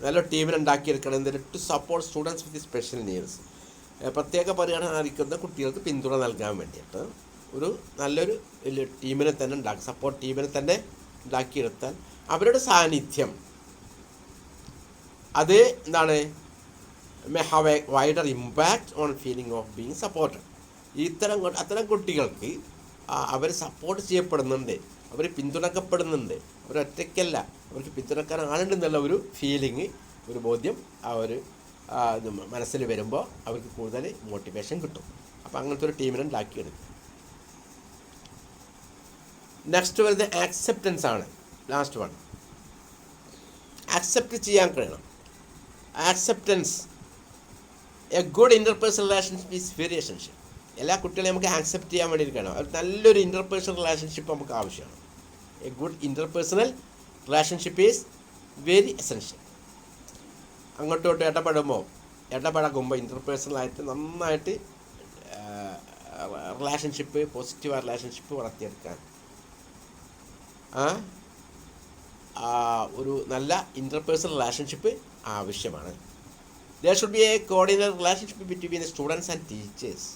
നല്ലൊരു ടീമിനെ ഉണ്ടാക്കിയെടുക്കണം. To support students with special needs, പ്രത്യേക പരിഗണന അർഹിക്കുന്ന കുട്ടികൾക്ക് പിന്തുണ നൽകാൻ വേണ്ടിയിട്ട് നല്ലൊരു ടീമിനെ തന്നെ സപ്പോർട്ട് ടീമിനെ തന്നെ ഉണ്ടാക്കിയെടുത്താൽ അവരുടെ സാന്നിധ്യം അത് എന്താണ്, may have a wider impact on feeling of being supported. അത്തരം കുട്ടികൾക്ക് അവർ സപ്പോർട്ട് ചെയ്യപ്പെടുന്നുണ്ട്, അവർ പിന്തുണക്കപ്പെടുന്നുണ്ട്, അവരൊറ്റയ്ക്കല്ല, അവർക്ക് പിന്തുണക്കാൻ ആളുണ്ടെന്നുള്ള ഒരു ഫീലിംഗ്, ഒരു ബോധ്യം മനസ്സിൽ വരുമ്പോൾ അവർക്ക് കൂടുതൽ മോട്ടിവേഷൻ കിട്ടും. അപ്പോൾ അങ്ങനത്തെ ഒരു ടീമിനെ ഉണ്ടാക്കിയെടുക്കും. നെക്സ്റ്റ് വരുന്നത് ആക്സെപ്റ്റൻസ് ആണ്. ലാസ്റ്റ് വൺ, ആക്സെപ്റ്റ് ചെയ്യാൻ കഴിയണം. Acceptance, A good interpersonal relationship is very essential. എല്ലാ കുട്ടികളെയും നമുക്ക് ആക്സെപ്റ്റ് ചെയ്യാൻ വേണ്ടി കഴിയണം. ഒരു നല്ലൊരു ഇൻ്റർപേഴ്സണൽ റിലേഷൻഷിപ്പ് നമുക്ക് ആവശ്യമാണ്. A good interpersonal relationship is very essential. അങ്ങോട്ടും ഇടപഴകുമ്പോൾ ഇൻ്റർപേഴ്സണലായിട്ട് നന്നായിട്ട് റിലേഷൻഷിപ്പ്, പോസിറ്റീവായ റിലേഷൻഷിപ്പ് വളർത്തിയെടുക്കാൻ ഒരു നല്ല ഇൻ്റർപേഴ്സണൽ റിലേഷൻഷിപ്പ് ആവശ്യമാണ്. There should be a coordinate relationship between students and teachers.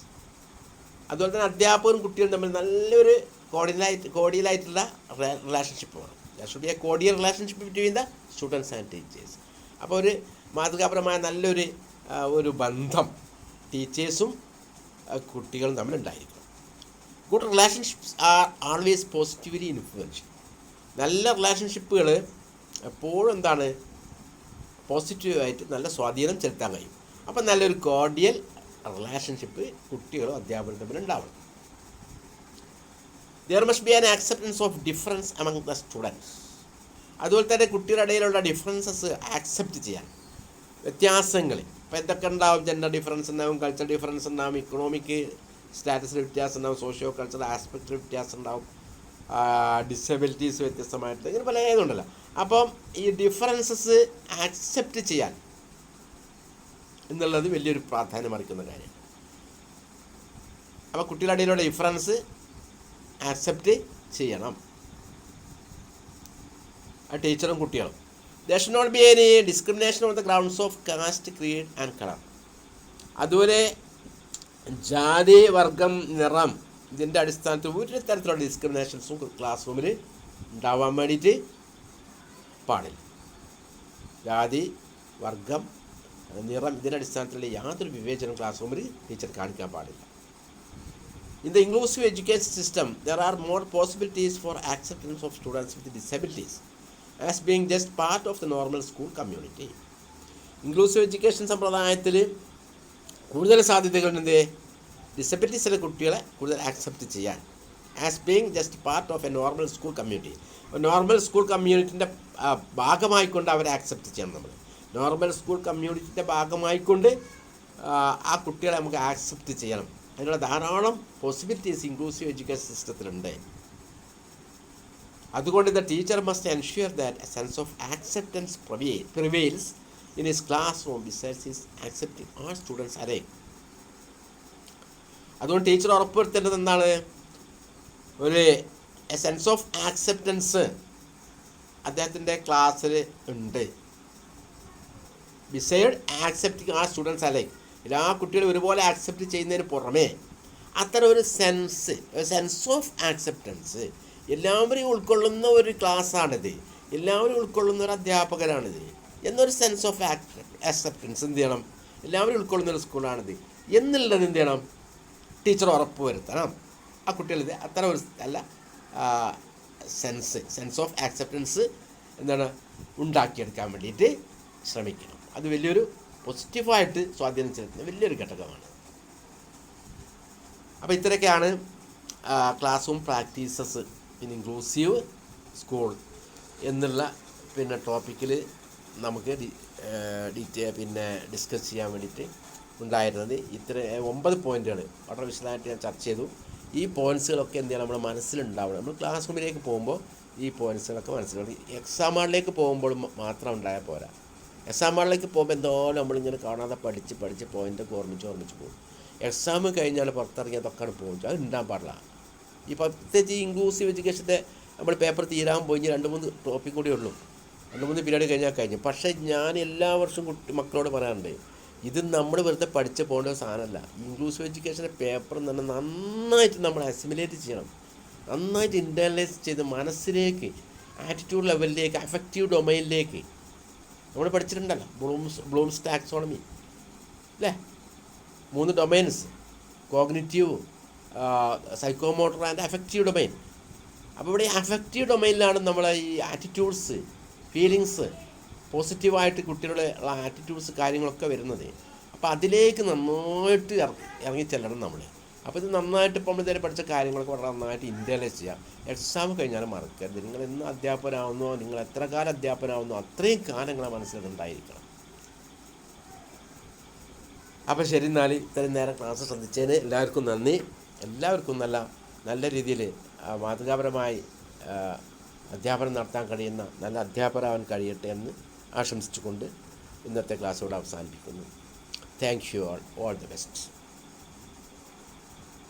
അതുപോലെ തന്നെ അധ്യാപകരും കുട്ടികളും തമ്മിൽ നല്ലൊരു കോർഡിയലായിട്ടുള്ള റിലേഷൻഷിപ്പ് വേണം. There should be a cordial relationship between the students and teachers. അപ്പോൾ ഒരു മാതൃകാപരമായ നല്ലൊരു ബന്ധം ടീച്ചേഴ്സും കുട്ടികളും തമ്മിലുണ്ടായിരിക്കണം. Good relationships are always positively influential. നല്ല റിലേഷൻഷിപ്പുകൾ എപ്പോഴും പോസിറ്റീവായിട്ട് നല്ല സ്വാധീനം ചെലുത്താൻ കഴിയും. അപ്പം നല്ലൊരു കോർഡിയൽ റിലേഷൻഷിപ്പ് കുട്ടികളും അധ്യാപകരും തമ്മിൽ ഉണ്ടാവണം. There must be an acceptance of difference among the students. അതുപോലെ തന്നെ കുട്ടികളുടെ ഇടയിലുള്ള ഡിഫറൻസസ് ആക്സെപ്റ്റ് ചെയ്യാൻ, വ്യത്യാസങ്ങൾ ഇപ്പോൾ എന്തൊക്കെ ഉണ്ടാവും, ജെൻഡർ ഡിഫറൻസ് ഉണ്ടാവും, കൾച്ചർ ഡിഫറൻസ് ഉണ്ടാവും, ഇക്കണോമിക് സ്റ്റാറ്റസിൽ വ്യത്യാസം ഉണ്ടാവും, സോഷ്യോ കൾച്ചറൽ ആസ്പെക്റ്റിൽ വ്യത്യാസം ഉണ്ടാവും, ഡിസബിലിറ്റീസ് വ്യത്യസ്തമായിട്ട്, ഇങ്ങനെ പല ഇതുണ്ടല്ലോ. അപ്പം ഈ ഡിഫറൻസസ് ആക്സെപ്റ്റ് ചെയ്യാൻ എന്നുള്ളത് വലിയൊരു പ്രാധാന്യം അർഹിക്കുന്ന കാര്യമാണ്. അപ്പോൾ കുട്ടികളുടെ ഇടയിലുള്ള ഡിഫറൻസ് ആക്സെപ്റ്റ് ചെയ്യണം, ടീച്ചറും കുട്ടികളും. There should not be any discrimination on the grounds of caste, creed and color. അതുപോലെ ജാതി, വർഗം, നിറം ഇതിൻ്റെ അടിസ്ഥാനത്തിൽ ഒരു തരത്തിലുള്ള ഡിസ്ക്രിമിനേഷൻസും ക്ലാസ് റൂമിൽ ഉണ്ടാവാൻ വേണ്ടിയിട്ട് പാടില്ല. ജാതി, വർഗം, നിറം ഇതിൻ്റെ അടിസ്ഥാനത്തിലുള്ള യാതൊരു വിവേചനവും ക്ലാസ് റൂമിൽ ടീച്ചർ കാണിക്കാൻ പാടില്ല. In the inclusive education system, there are more possibilities for acceptance of students with disabilities as being just part of the normal school community. Inclusive education സമ്പ്രദായത്തിൽ കൂടുതൽ സാധ്യതകളുണ്ട് ഡിസബിലിറ്റീസിലെ കുട്ടികളെ കൂടുതൽ ആക്സെപ്റ്റ് ചെയ്യാൻ, as being just part of a normal school community. Normal school കമ്മ്യൂണിറ്റിൻ്റെ ഭാഗമായിക്കൊണ്ട് അവരെ ആക്സെപ്റ്റ് ചെയ്യണം. നമ്മൾ നോർമൽ സ്കൂൾ കമ്മ്യൂണിറ്റിൻ്റെ ഭാഗമായിക്കൊണ്ട് ആ കുട്ടികളെ നമുക്ക് ആക്സെപ്റ്റ് ചെയ്യണം. അതിനുള്ള ധാരാളം പോസിബിലിറ്റീസ് ഇൻക്ലൂസീവ് എഡ്യൂക്കേഷൻ സിസ്റ്റത്തിലുണ്ട്. അതുകൊണ്ട് the teacher must ensure that a sense of acceptance prevails in his classroom besides his accepting all students are. അതുകൊണ്ട് ടീച്ചർ ഉറപ്പുവരുത്തേണ്ടത് എന്താണ്, എ സെൻസ് ഓഫ് ആക്സെപ്റ്റൻസ് അദ്ദേഹത്തിൻ്റെ ക്ലാസ്സിൽ ഉണ്ട്. ബിസൈഡ് ആക്സെപ്റ്റിംഗ് ആൾ സ്റ്റുഡൻസ് അലൈക്ക്, എല്ലാ കുട്ടികളും ഒരുപോലെ ആക്സെപ്റ്റ് ചെയ്യുന്നതിന് പുറമേ അത്തരം ഒരു സെൻസ് ഓഫ് ആക്സെപ്റ്റൻസ് എല്ലാവരെയും ഉൾക്കൊള്ളുന്ന ഒരു ക്ലാസ്സാണിത്, എല്ലാവരും ഉൾക്കൊള്ളുന്ന ഒരു അധ്യാപകരാണിത് എന്നൊരു സെൻസ് ഓഫ് ആക്സെപ്റ്റൻസ് എന്ത് ചെയ്യണം, എല്ലാവരും ഉൾക്കൊള്ളുന്ന ഒരു സ്കൂളാണിത് എന്നുള്ളത് എന്ത് ചെയ്യണം, ടീച്ചർ ഉറപ്പ് വരുത്തണം. ആ കുട്ടികളിത് അത്തരം ഒരു അല്ല സെൻസ് ഓഫ് ആക്സെപ്റ്റൻസ് എന്താണ് ഉണ്ടാക്കിയെടുക്കാൻ വേണ്ടിയിട്ട് ശ്രമിക്കണം. അത് വലിയൊരു പോസിറ്റീവായിട്ട് സ്വാധീനം ചെലുത്തുന്ന വലിയൊരു ഘടകമാണ്. അപ്പോൾ ഇത്രയൊക്കെയാണ് class room practices in inclusive school എന്നുള്ള ടോപ്പിക്കിൽ നമുക്ക് ഡിസ്കസ് ചെയ്യാൻ വേണ്ടിയിട്ട് ഉണ്ടായിരുന്നത്. 9 പോയിൻറ്റുകൾ വളരെ വിശദമായിട്ട് ഞാൻ ചർച്ച ചെയ്തു. ഈ പോയിൻറ്റ്സുകളൊക്കെ എന്ത് ചെയ്യണം, നമ്മുടെ മനസ്സിലുണ്ടാവണം. നമ്മൾ ക്ലാസ് റൂമിലേക്ക് പോകുമ്പോൾ ഈ പോയിൻറ്റ്സുകളൊക്കെ മനസ്സിലാവും. എക്സാം ഹാളിലേക്ക് പോകുമ്പോൾ മാത്രം ഉണ്ടായാൽ പോരാ. എക്സാം ഹാളിലേക്ക് പോകുമ്പോൾ എന്തോരം നമ്മളിങ്ങനെ കാണാതെ പഠിച്ച് പോയിൻ്റൊക്കെ ഓർമ്മിച്ച് പോകും. എക്സാം കഴിഞ്ഞാൽ പുറത്തിറങ്ങിയതൊക്കെ പോകും. അത് ഉണ്ടാകാൻ പാടില്ല. ഈ പ്രത്യേകിച്ച് ഇൻക്ലൂസീവ് എഡ്യൂക്കേഷൻ്റെ നമ്മൾ പേപ്പർ തീരാൻ പോയി 2-3 ടോപ്പിക് കൂടി ഉള്ളൂ, 2-3 പീരീഡ് കഴിഞ്ഞാൽ കഴിഞ്ഞു. പക്ഷേ ഞാൻ എല്ലാ വർഷവും മക്കളോട് പറയാറുണ്ട്, ഇത് നമ്മൾ വെറുതെ പഠിച്ച് പോകേണ്ട ഒരു സാധനമല്ല. ഇൻക്ലൂസീവ് എഡ്യൂക്കേഷൻ്റെ പേപ്പർ തന്നെ നന്നായിട്ട് നമ്മൾ അസിമുലേറ്റ് ചെയ്യണം, നന്നായിട്ട് ഇൻ്റർനലൈസ് ചെയ്ത് മനസ്സിലേക്ക്, ആറ്റിറ്റ്യൂഡ് ലെവലിലേക്ക്, അഫക്റ്റീവ് ഡൊമൈനിലേക്ക് നമ്മൾ പഠിച്ചിട്ടുണ്ടല്ലോ. ബ്ലൂംസ് ടാക്സോണമി അല്ലേ, 3 domains: cognitive, psychomotor and affective domain. അപ്പോൾ ഇവിടെ അഫക്റ്റീവ് ഡൊമൈനിലാണ് നമ്മളെ ഈ ആറ്റിറ്റ്യൂഡ്സ്, ഫീലിങ്സ്, പോസിറ്റീവായിട്ട് കുട്ടികളുടെ ആറ്റിറ്റ്യൂഡ്സ് കാര്യങ്ങളൊക്കെ വരുന്നത്. അപ്പോൾ അതിലേക്ക് നന്നായിട്ട് ഇറങ്ങിച്ചെല്ലണം നമ്മൾ. അപ്പോൾ ഇത് നന്നായിട്ട് ഇപ്പോൾ നമ്മൾ ഇതുവരെ പഠിച്ച കാര്യങ്ങളൊക്കെ വളരെ നന്നായിട്ട് ഇൻ്റർനലൈസ് ചെയ്യാം. എക്സാം കഴിഞ്ഞാൽ മറക്കരുത്. നിങ്ങൾ എന്ന് അധ്യാപകനാവുന്നോ, നിങ്ങൾ എത്ര കാലം അധ്യാപകനാവുന്നോ അത്രയും കാലം നിങ്ങളെ മനസ്സിലുണ്ടായിരിക്കണം. അപ്പോൾ ശരി, എന്നാൽ ഇത്രയും നേരം ക്ലാസ് ശ്രദ്ധിച്ചതിന് എല്ലാവർക്കും നന്ദി. എല്ലാവർക്കും നല്ല രീതിയിൽ മാതൃകാപരമായി അധ്യാപനം നടത്താൻ കഴിയുന്ന നല്ല അധ്യാപകരാവാൻ കഴിയട്ടെ എന്ന് ആശംസിച്ചുകൊണ്ട് ഇന്നത്തെ ക്ലാസ്സോട് അവസാനിപ്പിക്കുന്നു. Thank you all the best.